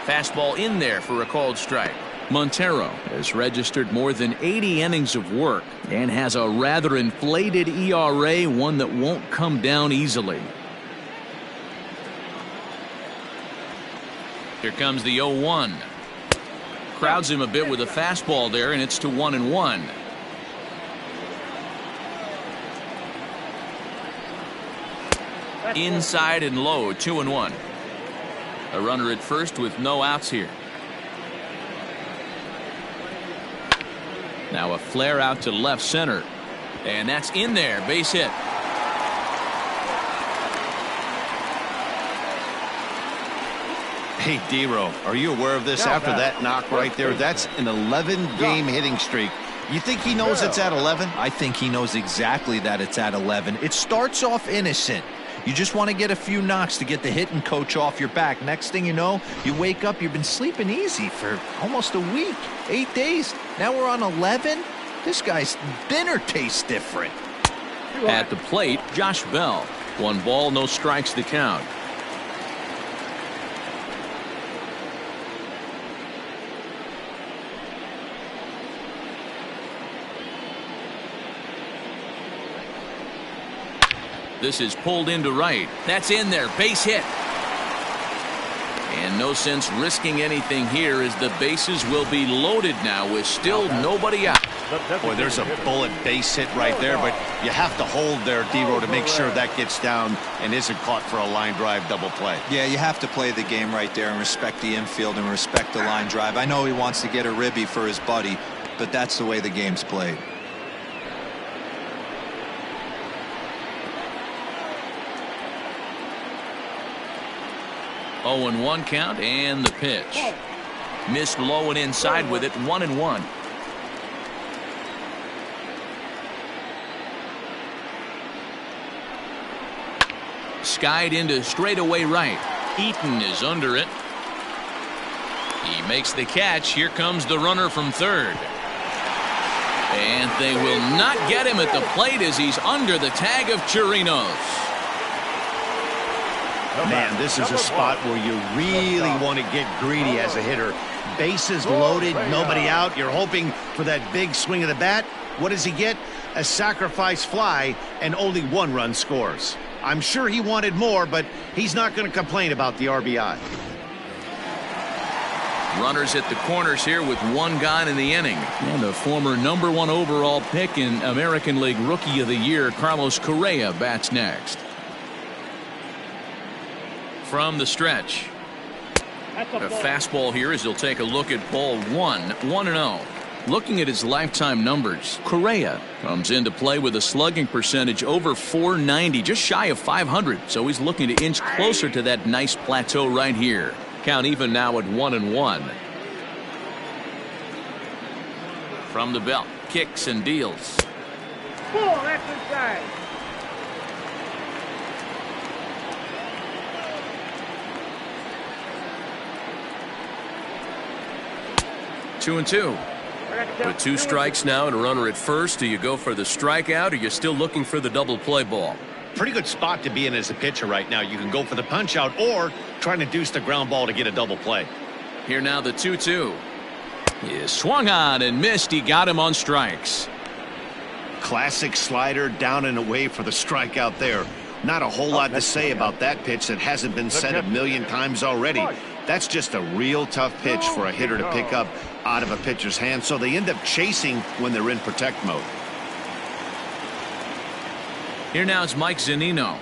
Fastball in there for a called strike. Montero has registered more than 80 innings of work and has a rather inflated ERA, one that won't come down easily. Here comes the 0-1. Crowds him a bit with a fastball there, and it's to 1-1. Inside and low, 2-1. A runner at first with no outs here. Now a flare out to left center. And that's in there. Base hit. Hey, D-Row, are you aware of this after that knock right there? That's an 11-game hitting streak. You think he knows it's at 11? I think he knows exactly that it's at 11. It starts off innocent. You just want to get a few knocks to get the hitting coach off your back. Next thing you know, you wake up, you've been sleeping easy for almost a week, 8 days. Now we're on 11. This guy's dinner tastes different. At the plate, Josh Bell. 1 ball, no strikes to count. This is pulled into right. That's in there. Base hit. And no sense risking anything here as the bases will be loaded now with still nobody out. Boy, there's a bullet base hit right there, but you have to hold there, D-Row, to make sure that gets down and isn't caught for a line drive double play. Yeah, you have to play the game right there and respect the infield and respect the line drive. I know he wants to get a ribby for his buddy, but that's the way the game's played. Oh, 0-1 count, and the pitch. Missed low and inside with it. 1-1. Skied into straightaway right. Eaton is under it. He makes the catch. Here comes the runner from third. And they will not get him at the plate as he's under the tag of Chorinos. Man, this is a spot where you really want to get greedy as a hitter. Bases loaded, nobody out. You're hoping for that big swing of the bat. What does he get? A sacrifice fly, and only 1 run scores. I'm sure he wanted more, but he's not going to complain about the RBI. Runners at the corners here with 1 gone in the inning. And the former #1 overall pick in American League Rookie of the Year, Carlos Correa, bats next. From the stretch. A fastball here as he'll take a look at ball 1. 1-0. Looking at his lifetime numbers, Correa comes into play with a slugging percentage over .490, just shy of .500. So he's looking to inch closer to that nice plateau right here. Count even now at 1-1. From the belt, kicks and deals. Ball, that's inside. 2-2. With 2 strikes now and a runner at first, do you go for the strikeout or you're still looking for the double play ball? Pretty good spot to be in as a pitcher right now. You can go for the punch out or trying to deuce the ground ball to get a double play. Here now the 2-2. He swung on and missed. He got him on strikes. Classic slider down and away for the strikeout there. Not a whole lot to say about that pitch that hasn't been said a million times already. That's just a real tough pitch for a hitter to pick up out of a pitcher's hand, so they end up chasing when they're in protect mode. Here now is Mike Zanino.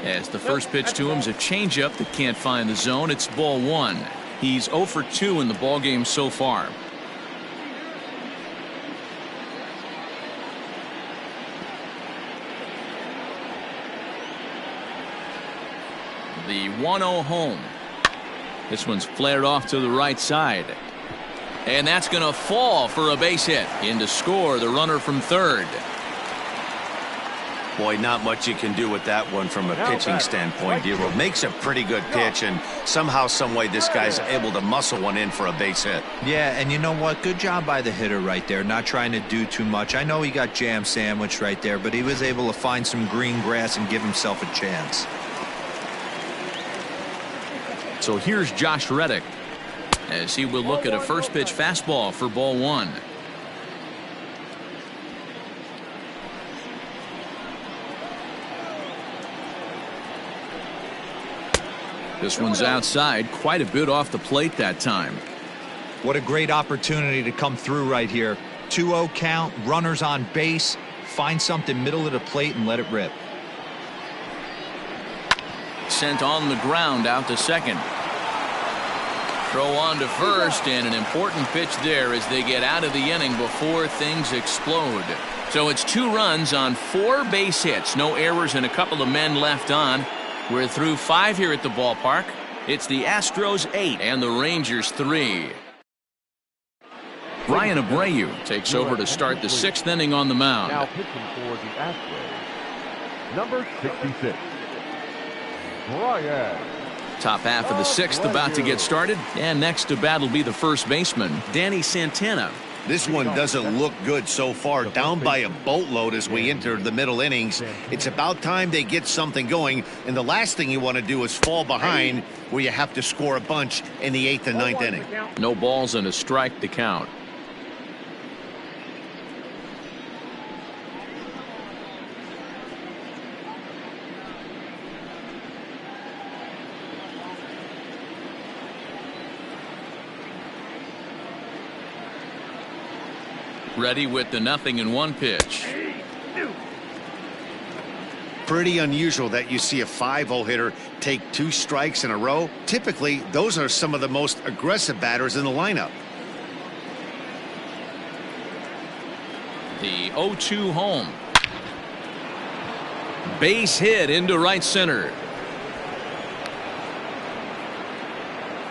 As the first pitch to him is a changeup that can't find the zone. It's ball 1. He's 0 for 2 in the ballgame so far. The 1-0 home. This one's flared off to the right side. And that's going to fall for a base hit. In to score the runner from third. Boy, not much you can do with that one from a pitching standpoint, Dero. Makes a pretty good pitch, and somehow, someway, this guy's able to muscle one in for a base hit. Yeah, and you know what? Good job by the hitter right there, not trying to do too much. I know he got jam sandwiched right there, but he was able to find some green grass and give himself a chance. So here's Josh Reddick as he will look at a first pitch fastball for ball 1. This one's outside, quite a bit off the plate that time. What a great opportunity to come through right here. 2-0 count, runners on base, find something middle of the plate and let it rip. Sent on the ground out to second. Throw on to first, and an important pitch there as they get out of the inning before things explode. So it's 2 runs on 4 base hits, no errors and a couple of men left on. We're through 5 here at the ballpark. It's the Astros 8 and the Rangers 3. Ryan Abreu takes over to start the 6th inning on the mound. Now pitching for the Astros, number 66, Brian. Top half of the 6th about to get started, and next to bat will be the first baseman, Danny Santana. This one doesn't look good so far. Down by a boatload as we enter the middle innings. It's about time they get something going, and the last thing you want to do is fall behind where you have to score a bunch in the 8th and 9th inning. No balls and a strike to count. Ready with the 0-1 pitch. Pretty unusual that you see a 5-0 hitter take 2 strikes in a row. Typically, those are some of the most aggressive batters in the lineup. The 0-2 home. Base hit into right center.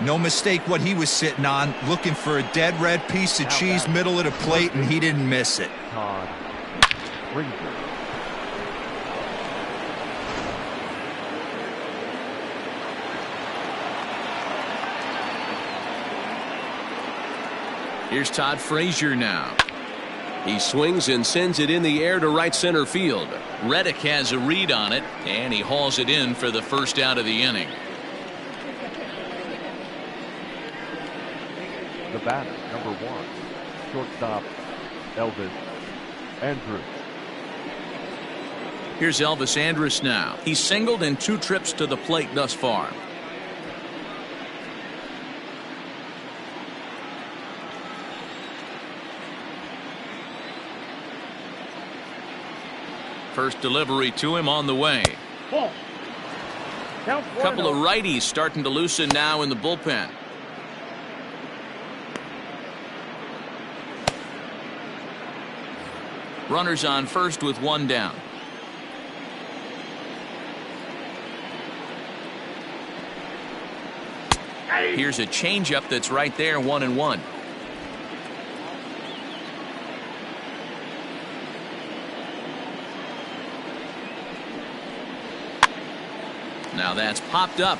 No mistake what he was sitting on, looking for a dead red piece of cheese middle of the plate, and he didn't miss it. Todd Frazier. Here's Todd Frazier now. He swings and sends it in the air to right center field. Reddick has a read on it, and he hauls it in for the first out of the inning. The batter, number 1, shortstop, Elvis Andrews. Here's Elvis Andrews now. He's singled in 2 trips to the plate thus far. First delivery to him on the way. Couple of righties starting to loosen now in the bullpen. Runners on first with 1 down. Here's a changeup that's right there, 1-1. Now that's popped up.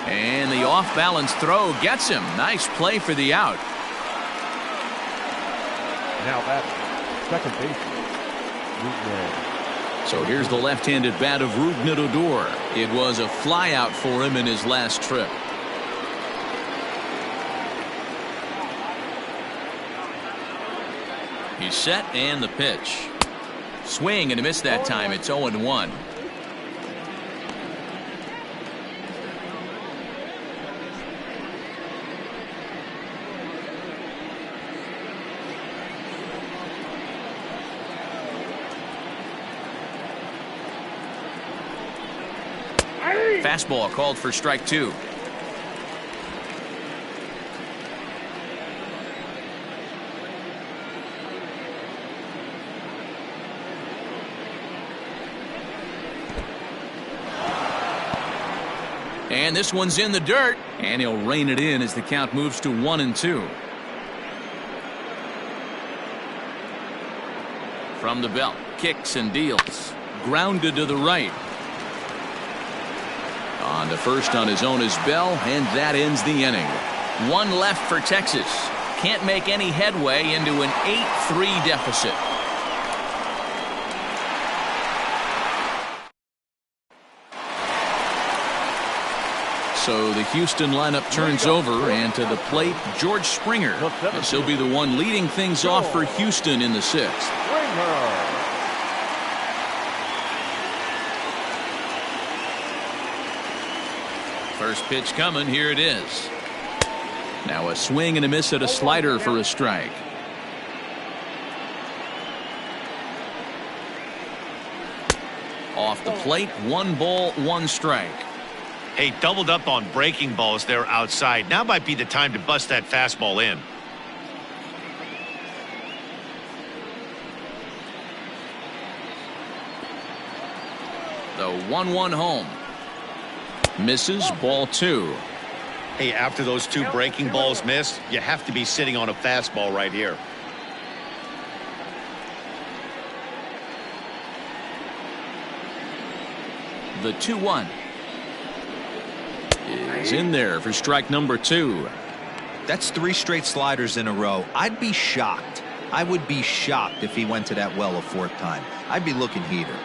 And the off-balance throw gets him. Nice play for the out. Now that's second baseman. So here's the left-handed bat of Rougned Odor. It was a flyout for him in his last trip. He's set and the pitch. Swing and a miss that time. It's 0-1. Fastball called for strike 2. And this one's in the dirt, and he'll rein it in as the count moves to 1-2. From the belt, kicks and deals. Grounded to the right. On to first on his own is Bell, and that ends the inning. One left for Texas. Can't make any headway into an 8-3 deficit. So the Houston lineup turns over, and to the plate, George Springer. This will be the one leading things off for Houston in the 6th. First pitch coming. Here it is. Now a swing and a miss at a slider for a strike. Off the plate, 1 ball, 1 strike. Hey, doubled up on breaking balls there outside. Now might be the time to bust that fastball in. The 1-1 home. Misses, ball 2. Hey, after those 2 breaking balls missed, you have to be sitting on a fastball right here. The 2-1 is in there for strike number 2. That's 3 straight sliders in a row. I'd be shocked. I would be shocked if he went to that well a 4th time. I'd be looking heater.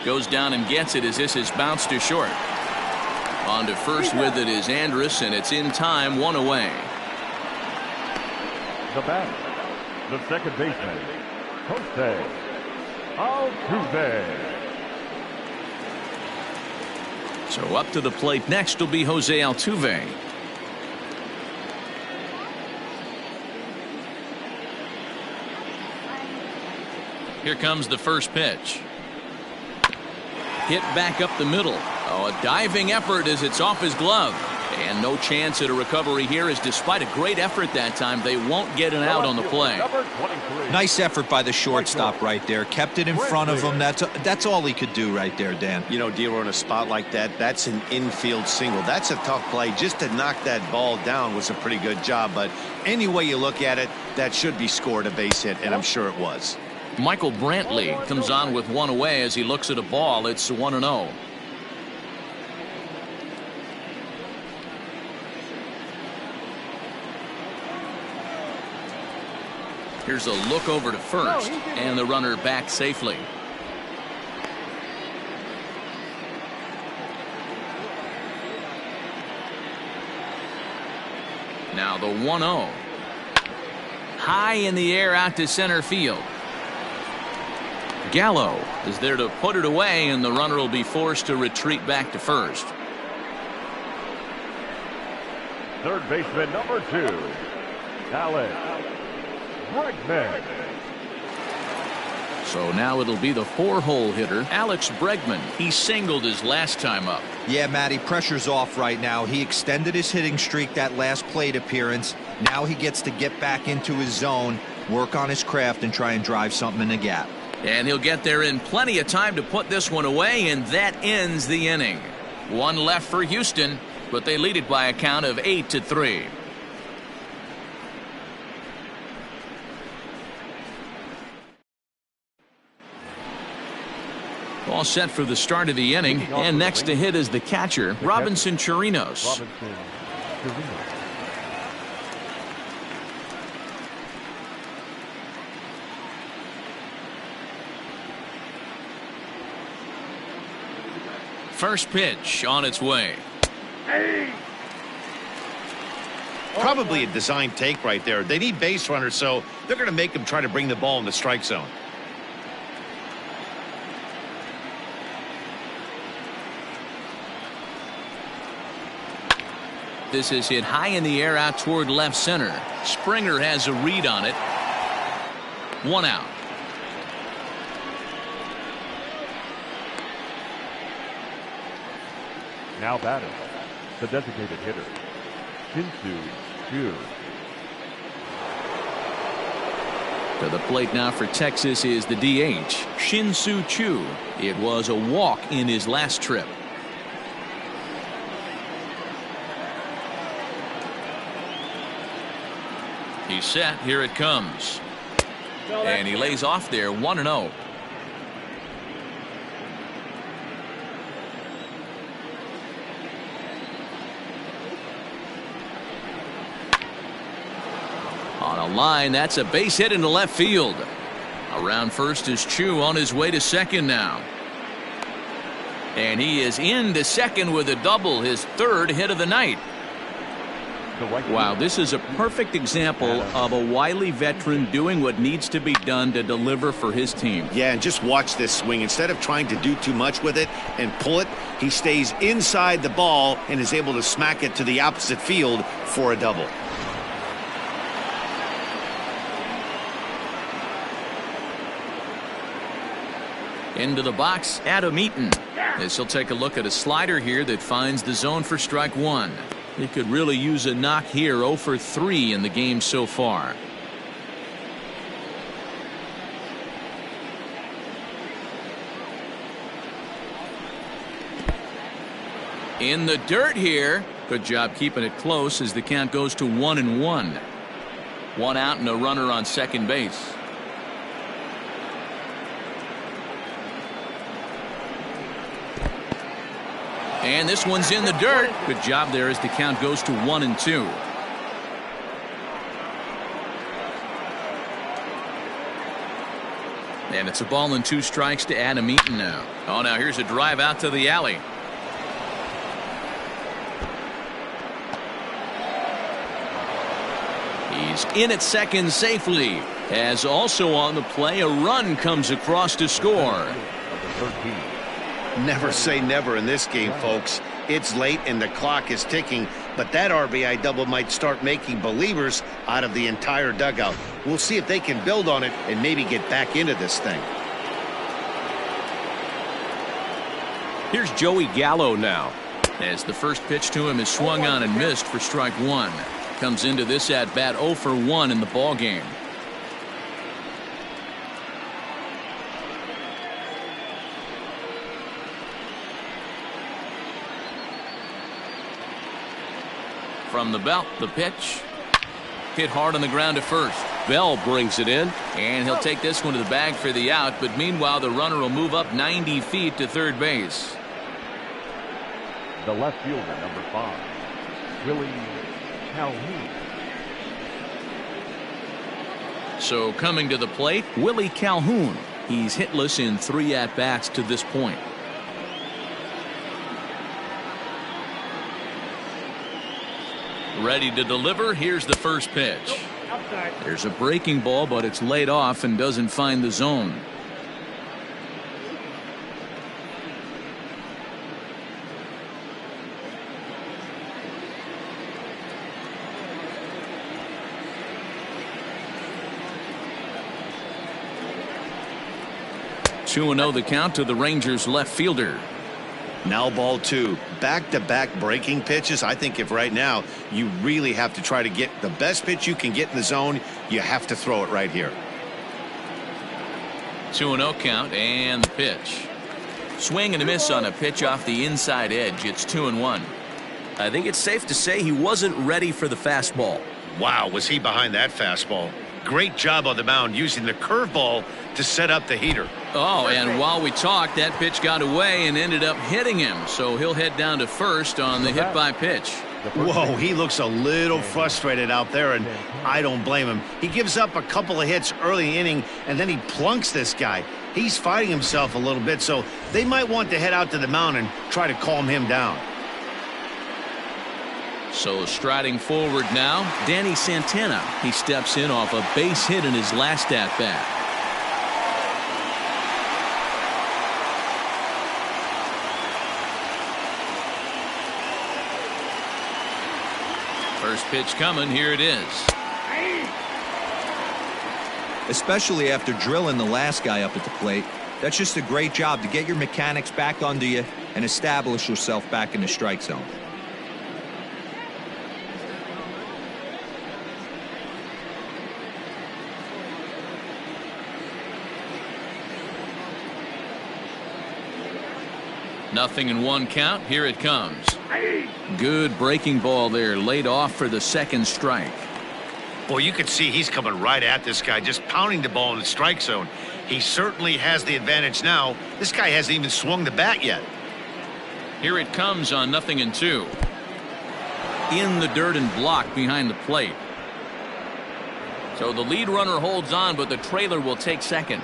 Goes down and gets it as this is bounced to short. On to first with it is Andrus, and it's in time, 1 away. The batter, the second baseman, Jose Altuve. So up to the plate next will be Jose Altuve. Here comes the first pitch. Hit back up the middle. Oh, a diving effort as it's off his glove. And no chance at a recovery here, as despite a great effort that time, they won't get an out on the play. Nice effort by the shortstop right there. Kept it in front of him. That's all he could do right there, Dan. You know, Dealer, in a spot like that, that's an infield single. That's a tough play. Just to knock that ball down was a pretty good job. But any way you look at it, that should be scored a base hit, and I'm sure it was. Michael Brantley comes on with 1 away as he looks at a ball. It's 1-0. Here's a look over to first, and the runner back safely. Now the 1-0. High in the air out to center field. Gallo is there to put it away, and the runner will be forced to retreat back to first. Third baseman number 2, Breckman. So now it'll be the 4-hole hitter, Alex Breckman. He singled his last time up. Yeah, Matty, pressure's off right now. He extended his hitting streak that last plate appearance. Now he gets to get back into his zone, work on his craft, and try and drive something in the gap. And he'll get there in plenty of time to put this one away, and that ends the inning. 1 left for Houston, but they lead it by a count of 8-3. All set for the start of the inning, and next to hit is the catcher, Robinson Chorinos. First pitch on its way. Probably a design take right there. They need base runners, so they're going to make him try to bring the ball in the strike zone. This is hit high in the air out toward left center. Springer has a read on it. 1 out. Now batting, the designated hitter, Shin-Soo Choo. To the plate now for Texas is the DH, Shin-Soo Choo. It was a walk in his last trip. He's set. Here it comes. And he lays off there 1-0. On a line, that's a base hit into left field. Around first is Choo on his way to second now. And he is into second with a double, his third hit of the night. Wow, this is a perfect example of a wily veteran doing what needs to be done to deliver for his team. Yeah, and just watch this swing. Instead of trying to do too much with it and pull it, he stays inside the ball and is able to smack it to the opposite field for a double. Into the box, Adam Eaton. As he'll take a look at a slider here that finds the zone for strike 1. He could really use a knock here. 0 for 3 in the game so far. In the dirt here. Good job keeping it close as the count goes to 1-1. 1 out and a runner on second base. And this one's in the dirt. Good job there as the count goes to 1-2. And it's a ball and 2 strikes to Adam Eaton now. Oh, now here's a drive out to the alley. He's in at second safely. As also on the play, a run comes across to score. Never say never in this game, folks. It's late and the clock is ticking, but that RBI double might start making believers out of the entire dugout. We'll see if they can build on it and maybe get back into this thing. Here's Joey Gallo now. As the first pitch to him is swung on and missed for strike 1. Comes into this at bat 0 for 1 in the ball game. From the belt, the pitch. Hit hard on the ground to first. Bell brings it in. And he'll take this one to the bag for the out, but meanwhile the runner will move up 90 feet to third base. The left fielder, number 5, Willie Calhoun. So coming to the plate, Willie Calhoun. He's hitless in 3 at-bats to this point. Ready to deliver. Here's the first pitch. There's a breaking ball, but it's laid off and doesn't find the zone. Two 2-0 the count to the Rangers left fielder. Now ball 2. Back-to-back breaking pitches. I think if right now you really have to try to get the best pitch you can get in the zone, you have to throw it right here. 2-0 count and the pitch. Swing and a miss on a pitch off the inside edge. It's 2-1. I think it's safe to say he wasn't ready for the fastball. Wow, was he behind that fastball. Great job on the mound using the curveball to set up the heater. Oh, and while we talked, that pitch got away and ended up hitting him. So he'll head down to first on the hit by pitch. Whoa, he looks a little frustrated out there, and I don't blame him. He gives up a couple of hits early inning, and then he plunks this guy. He's fighting himself a little bit, so they might want to head out to the mound and try to calm him down. So striding forward now, Danny Santana. He steps in off a base hit in his last at-bat. First pitch coming. Here it is. Especially after drilling the last guy up at the plate. That's just a great job to get your mechanics back under you and establish yourself back in the strike zone. Nothing in one count. Here it comes. Good breaking ball there, laid off for the second strike. Boy, you can see he's coming right at this guy, just pounding the ball in the strike zone. He certainly has the advantage now. This guy hasn't even swung the bat yet. Here it comes on 0-2. In the dirt and blocked behind the plate. So the lead runner holds on, but the trailer will take second.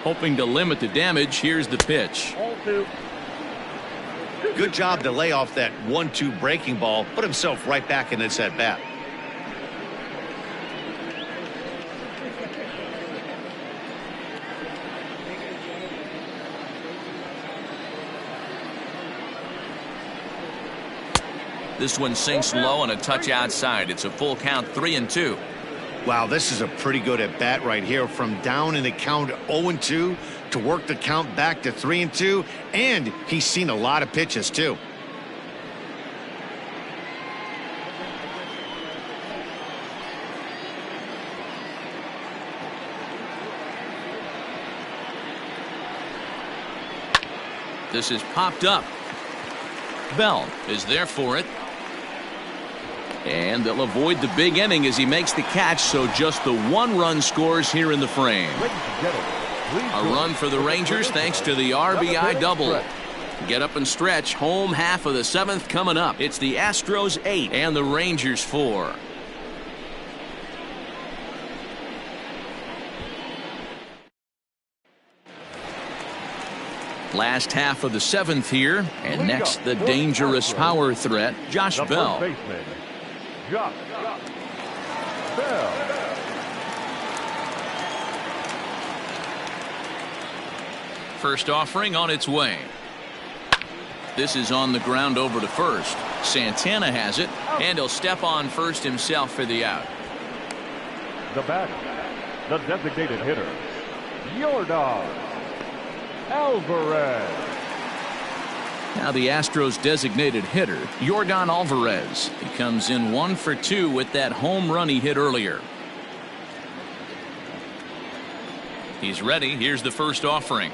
Hoping to limit the damage, here's the pitch. Good job to lay off that 1-2 breaking ball, put himself right back in this at bat. This one sinks low on a touch outside. It's a full count, 3-2. Wow, this is a pretty good at bat right here. From down in the count 0-2 to work the count back to 3-2, and he's seen a lot of pitches too. This is popped up. Bell is there for it. And they'll avoid the big inning as he makes the catch, so just the 1 run scores here in the frame. A run for the Rangers thanks to the RBI double. Get up and stretch. Home half of the 7th coming up. It's the Astros 8 and the Rangers 4. Last half of the 7th here, and next the dangerous power threat, Josh Bell. Josh Bell. First offering on its way. This is on the ground over to first. Santana has it, and he'll step on first himself for the out. The batter, the designated hitter, Jorgon Alvarez. Now the Astros designated hitter, Jorgon Alvarez. He comes in 1 for 2 with that home run he hit earlier. He's ready. Here's the first offering.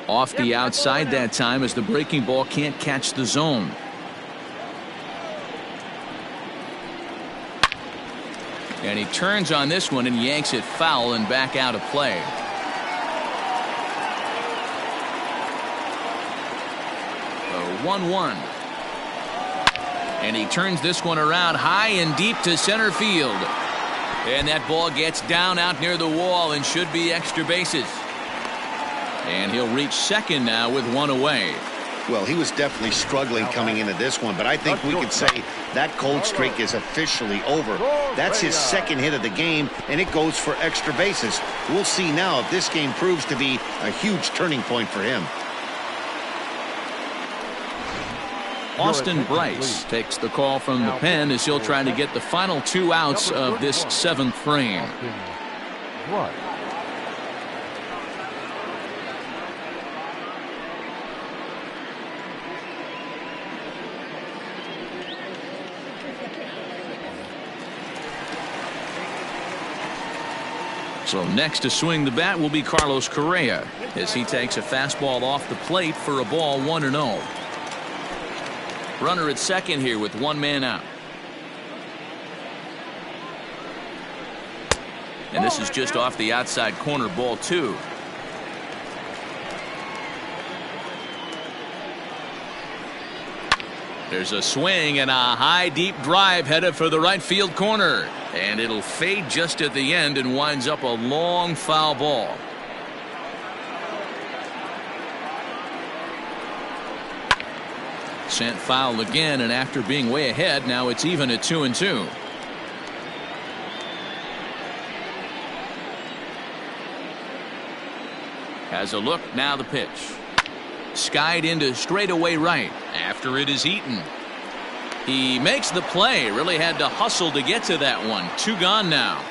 Off the outside that time as the breaking ball can't catch the zone. And he turns on this one and yanks it foul and back out of play. So 1-1. And he turns this one around high and deep to center field. And that ball gets down out near the wall and should be extra bases. And he'll reach second now with 1 away. Well, he was definitely struggling coming into this one, but I think we could say that cold streak is officially over. That's his second hit of the game, and it goes for extra bases. We'll see now if this game proves to be a huge turning point for him. Austin Bryce takes the call from the pen as he'll try to get the final 2 outs of this 7th frame. So next to swing the bat will be Carlos Correa as he takes a fastball off the plate for a ball 1-0. Runner at second here with one man out. And this is just off the outside corner, ball 2. There's a swing and a high deep drive headed for the right field corner. And it'll fade just at the end and winds up a long foul ball. Sent foul again, and after being way ahead, now it's even at 2-2. Has a look, now the pitch. Skied into straightaway right. After it is Eaton. He makes the play. Really had to hustle to get to that one. 2 gone now.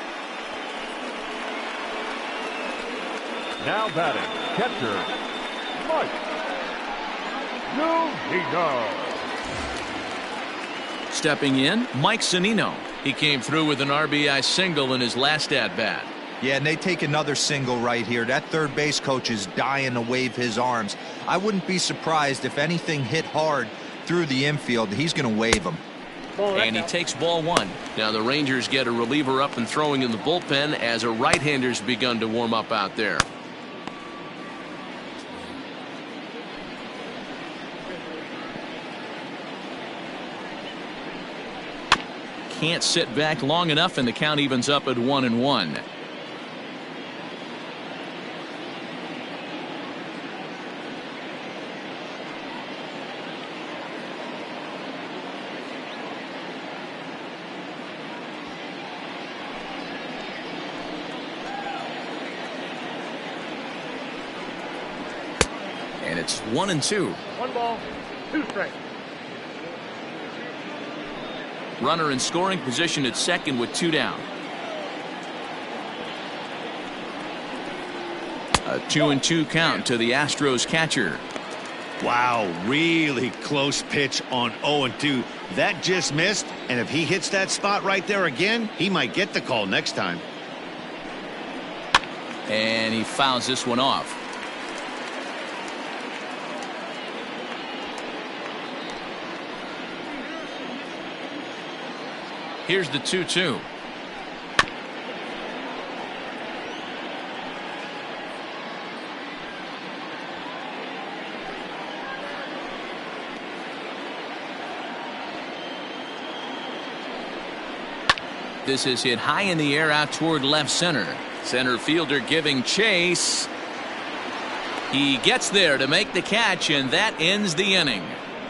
Now batting, catcher, Mike Zanino. Stepping in, Mike Zanino. He came through with an RBI single in his last at-bat. Yeah, and they take another single right here. That third base coach is dying to wave his arms. I wouldn't be surprised if anything hit hard through the infield. He's going to wave him. And he takes ball 1. Now the Rangers get a reliever up and throwing in the bullpen as a right-hander's begun to warm up out there. Can't sit back long enough, and the count evens up at 1-1. And it's 1-2. 1 ball, 2 strikes. Runner in scoring position at second with 2 down. A 2-2 count to the Astros catcher. Wow, really close pitch on 0-2. That just missed, and if he hits that spot right there again, he might get the call next time. And he fouls this one off. Here's the 2-2. This is hit high in the air out toward left center. Center fielder giving chase. He gets there to make the catch, and that ends the inning.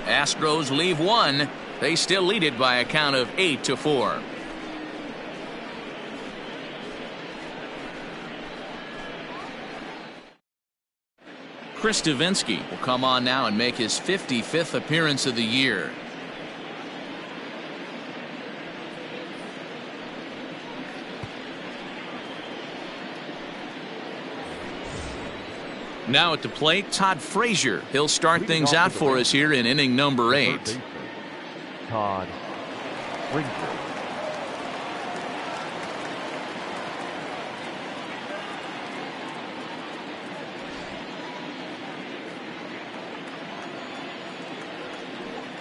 Astros leave 1. They still lead it by a count of 8-4. Chris Davinsky will come on now and make his 55th appearance of the year. Now at the plate, Todd Frazier. He'll start things out for us here in inning number 8. Todd Frazier.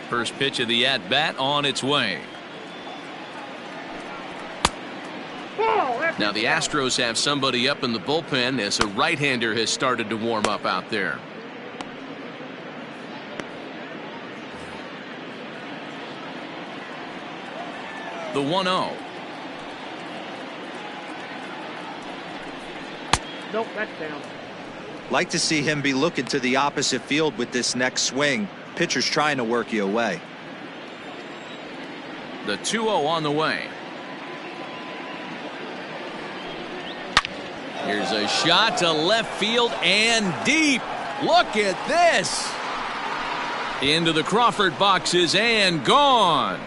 First pitch of the at-bat on its way. Now the Astros have somebody up in the bullpen as a right-hander has started to warm up out there. The 1-0. Nope, that's down. Like to see him be looking to the opposite field with this next swing. Pitcher's trying to work you away. The 2-0 on the way. Here's a shot to left field and deep. Look at this. Into the Crawford boxes and gone.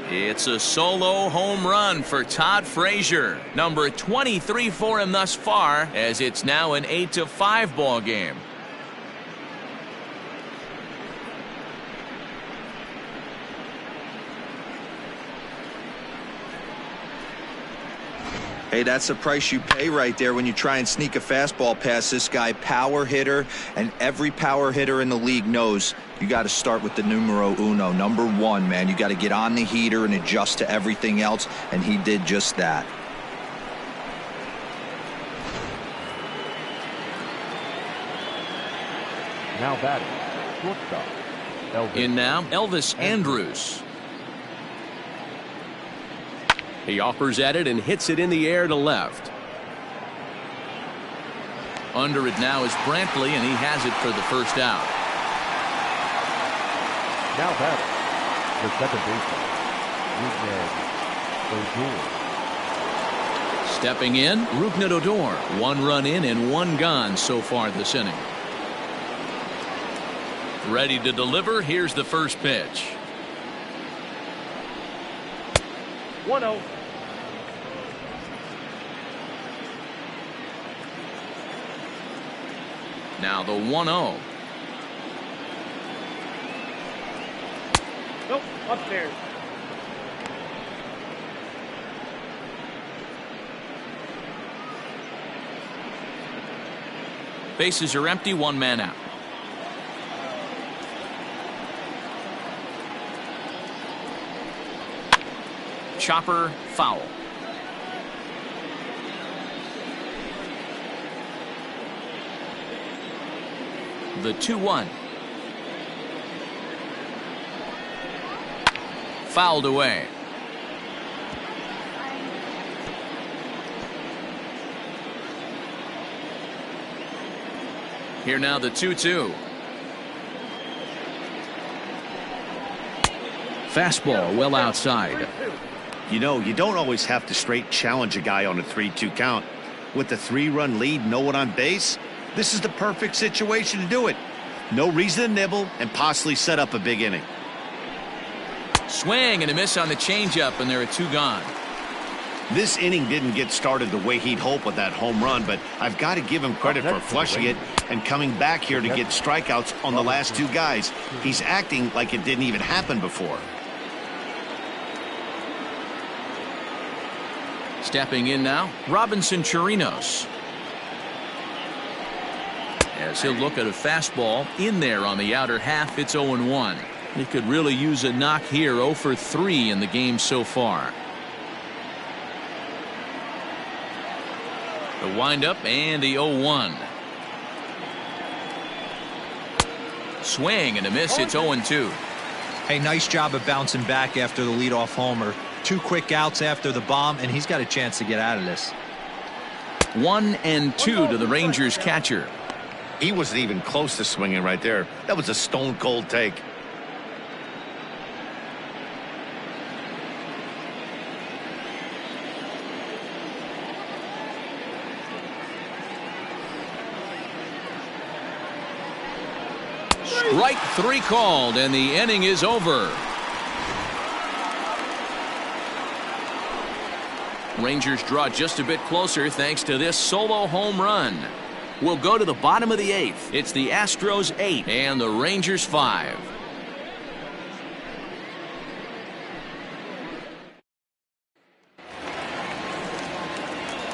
It's a solo home run for Todd Frazier, number 23 for him thus far, as it's now an 8-5 ball game. Hey, that's the price you pay right there when you try and sneak a fastball past this guy. Power hitter, and every power hitter in the league knows you got to start with the numero uno, number one, man. You got to get on the heater and adjust to everything else, and he did just that. Now batting, shortstop. In now, Elvis Andrews. He offers at it and hits it in the air to left. Under it now is Brantley, and he has it for the first out. Now batting, the second baseman, Stepping in, Rougned Odor. 1 run in and 1 gone so far this inning. Ready to deliver. Here's the first pitch. 1-0. Now the 1-0. Nope, upstairs. Bases are empty, 1 man out. Chopper, foul. The 2-1. Fouled away. Here now the 2-2. Fastball well outside. You know, you don't always have to straight challenge a guy on a 3-2 count. With the 3-run lead, no one on base, this is the perfect situation to do it. No reason to nibble and possibly set up a big inning. Swing and a miss on the changeup, and there are 2 gone. This inning didn't get started the way he'd hoped with that home run, but I've got to give him credit for flushing it and coming back here to get strikeouts on the last 2 guys. He's acting like it didn't even happen before. Stepping in now, Robinson Chorinos. As he'll look at a fastball in there on the outer half, it's 0-1. He could really use a knock here. 0 for 3 in the game so far. The windup and the 0-1. Swing and a miss. It's 0-2. Hey, nice job of bouncing back after the leadoff homer. 2 quick outs after the bomb, and he's got a chance to get out of this. 1-2 to the Rangers catcher. He wasn't even close to swinging right there. That was a stone cold take. Strike 3 called, and the inning is over. Rangers draw just a bit closer thanks to this solo home run. We'll go to the bottom of the 8th. It's the Astros 8 and the Rangers 5.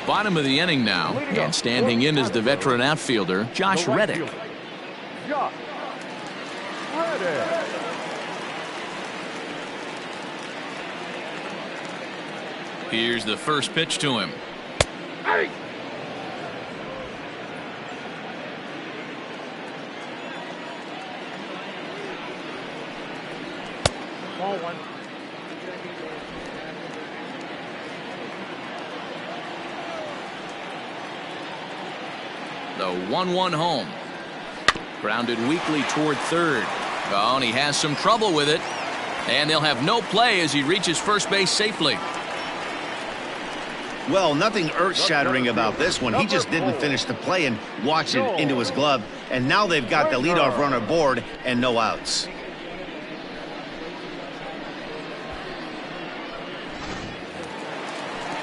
Bottom of the inning now, and standing in is the veteran outfielder, Josh Reddick. Josh Reddick. Here's the first pitch to him. Hey! Ball 1. The 1-1 home. Grounded weakly toward third. Oh, and he has some trouble with it. And they'll have no play as he reaches first base safely. Well, nothing earth-shattering about this one. He just didn't finish the play and watched it into his glove. And now they've got the leadoff runner aboard and no outs.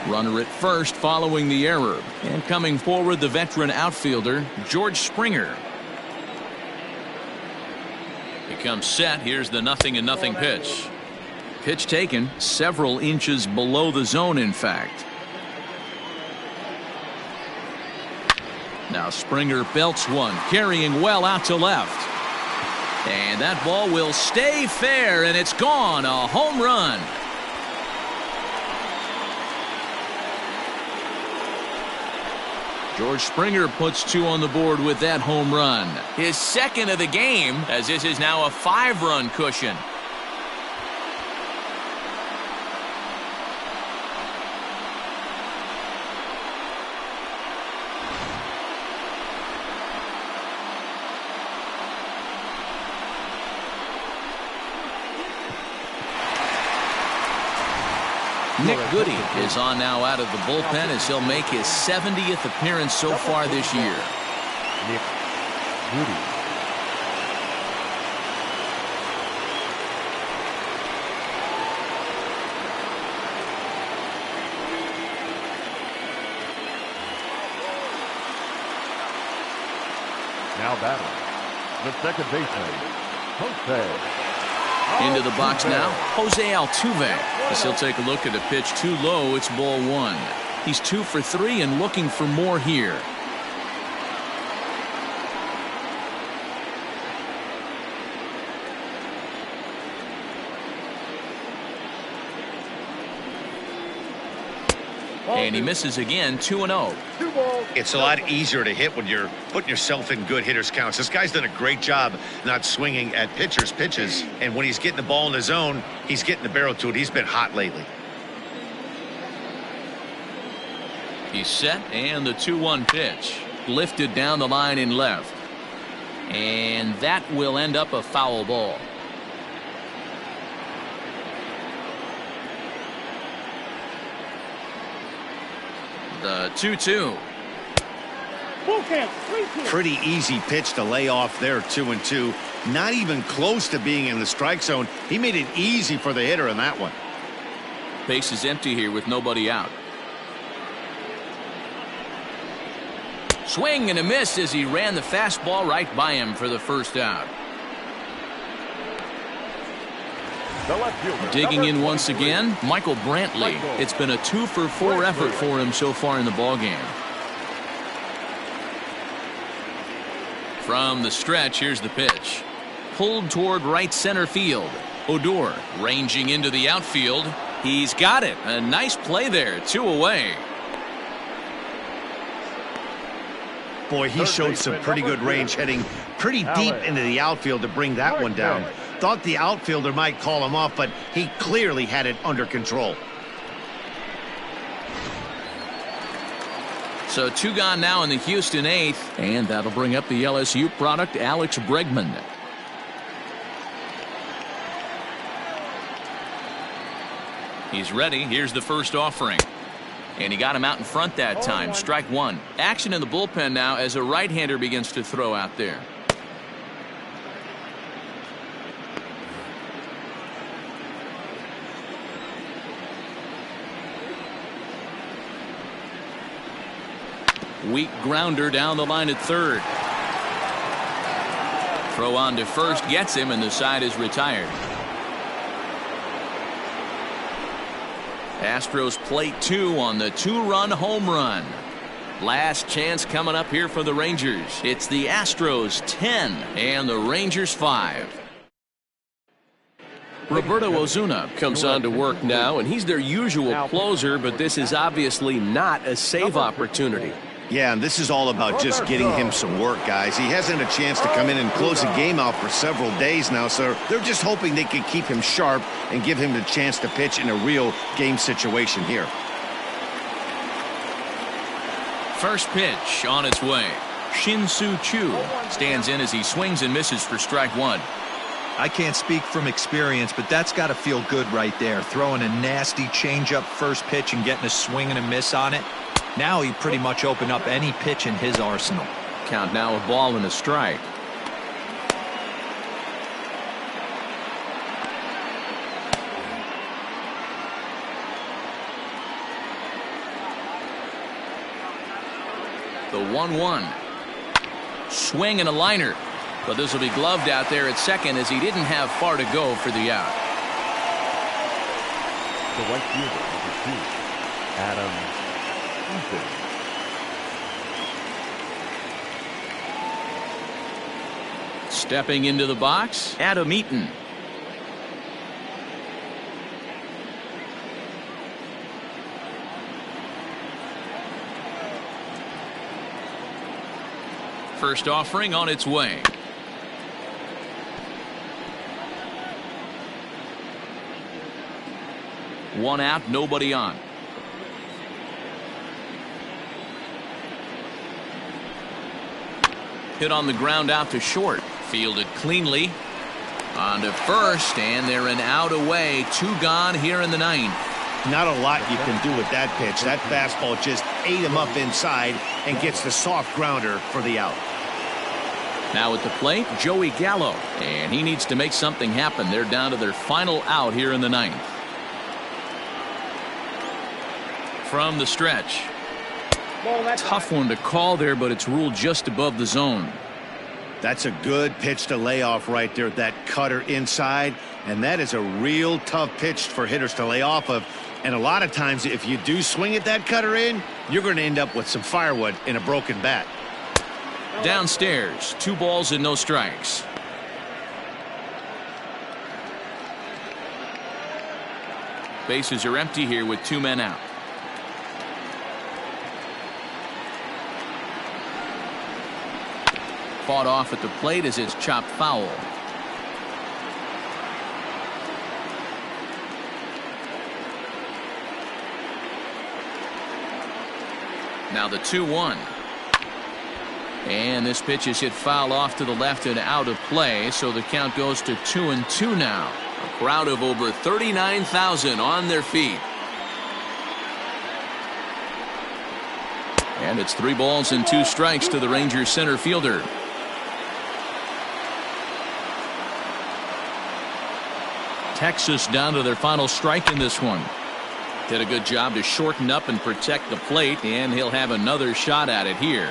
Runner at first following the error. And coming forward, the veteran outfielder, George Springer. He comes set. Here's the 0-0 pitch. Pitch taken several inches below the zone, in fact. Now Springer belts one, carrying well out to left. And that ball will stay fair, and it's gone. A home run. George Springer puts 2 on the board with that home run. His second of the game, as this is now a 5-run cushion. Nick Goody is on now out of the bullpen as he'll make his 70th appearance so far this year. Nick Goody. Now batting, the second baseman, Jose. Into the box now, Jose Altuve. As he'll take a look at a pitch too low, it's ball 1. He's 2 for 3 and looking for more here. And he misses again, 2-0. It's a lot easier to hit when you're putting yourself in good hitters' counts. This guy's done a great job not swinging at pitchers' pitches. And when he's getting the ball in the zone, he's getting the barrel to it. He's been hot lately. He's set, and the 2-1 pitch. Lifted down the line in left. And that will end up a foul ball. The 2-2. Pretty easy pitch to lay off there, 2-2. Not even close to being in the strike zone. He made it easy for the hitter in that one. Base is empty here with nobody out. Swing and a miss as he ran the fastball right by him for the first out. Digging in once again, Michael Brantley. It's been a 2 for 4 effort for him so far in the ballgame. From the stretch, here's the pitch. Pulled toward right center field. Odor ranging into the outfield. He's got it. A nice play there. 2 away. Boy, he showed some pretty good range, heading pretty deep into the outfield to bring that one down. Thought the outfielder might call him off, but he clearly had it under control. So 2 gone now in the Houston 8th, and that'll bring up the LSU product, Alex Breckman. He's ready. Here's the first offering. And he got him out in front that time. Strike 1. Action in the bullpen now as a right-hander begins to throw out there. Weak grounder down the line at third. Throw on to first gets him, and the side is retired. Astros plate 2 on the 2-run home run. Last chance coming up here for the Rangers. It's the Astros 10 and the Rangers 5. Roberto Osuna Comes on to work now, and he's their usual closer, but this is obviously not a save opportunity. Yeah, and this is all about just getting him some work, guys. He hasn't had a chance to come in and close the game out for several days now, so they're just hoping they can keep him sharp and give him the chance to pitch in a real game situation here. First pitch on its way. Shin-Soo Choo stands in as he swings and misses for strike 1. I can't speak from experience, but that's got to feel good right there. Throwing a nasty changeup first pitch and getting a swing and a miss on it. Now he pretty much opened up any pitch in his arsenal. Count now a ball and a strike. The 1-1. Swing and a liner. But this will be gloved out there at second as he didn't have far to go for the out. The right fielder, number 2, Adam Eaton. Stepping into the box, Eaton. First offering on its way. One out, nobody on. Hit on the ground out to short. Fielded cleanly. On to first, and they're an out away. 2 gone here in the 9th. Not a lot you can do with that pitch. That fastball just ate him up inside and gets the soft grounder for the out. Now at the plate, Joey Gallo. And he needs to make something happen. They're down to their final out here in the 9th. From the stretch. Tough one to call there, but it's ruled just above the zone. That's a good pitch to lay off right there. That cutter inside. And that is a real tough pitch for hitters to lay off of. And a lot of times, if you do swing at that cutter in, you're going to end up with some firewood in a broken bat. Downstairs, 2 balls and no strikes. Bases are empty here with 2 men out. Fought off at the plate as it's chopped foul. Now the 2-1. And this pitch is hit foul off to the left and out of play, so the count goes to 2-2 now. A crowd of over 39,000 on their feet. And it's 3 balls and 2 strikes to the Rangers center fielder. Texas down to their final strike in this one. Did a good job to shorten up and protect the plate, and he'll have another shot at it here.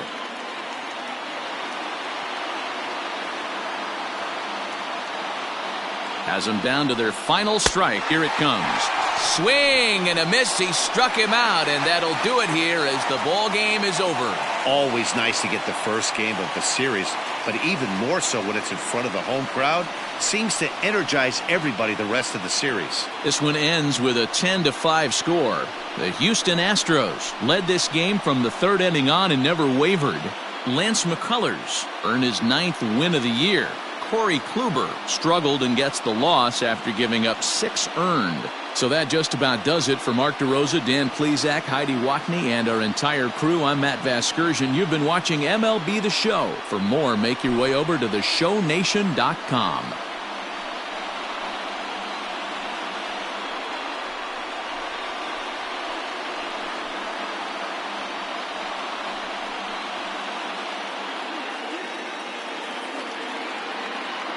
Has them down to their final strike. Here it comes. Swing and a miss. He struck him out, and that'll do it here as the ball game is over. Always nice to get the first game of the series, but even more so when it's in front of the home crowd. Seems to energize everybody the rest of the series. This one ends with a 10-5 score. The Houston Astros led this game from the 3rd inning on and never wavered. Lance McCullers earned his 9th win of the year. Corey Kluber struggled and gets the loss after giving up 6 earned. So that just about does it for Mark DeRosa, Dan Plesac, Heidi Watney, and our entire crew. I'm Matt Vasgersian. You've been watching MLB The Show. For more, make your way over to theshownation.com.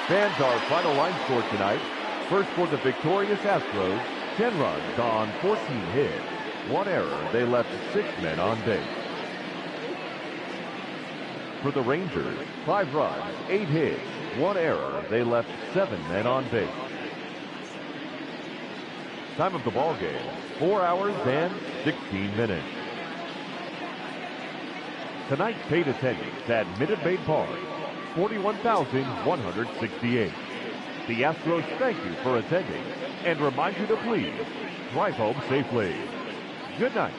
Fans, our final line score tonight. First for the victorious Astros, 10 runs on 14 hits. 1 error. They left 6 men on base. For the Rangers, 5 runs, 8 hits. 1 error. They left 7 men on base. Time of the ball game, 4 hours and 16 minutes. Tonight's paid attendance at Minute Maid Park, 41,168. The Astros thank you for attending and remind you to please drive home safely. Good night.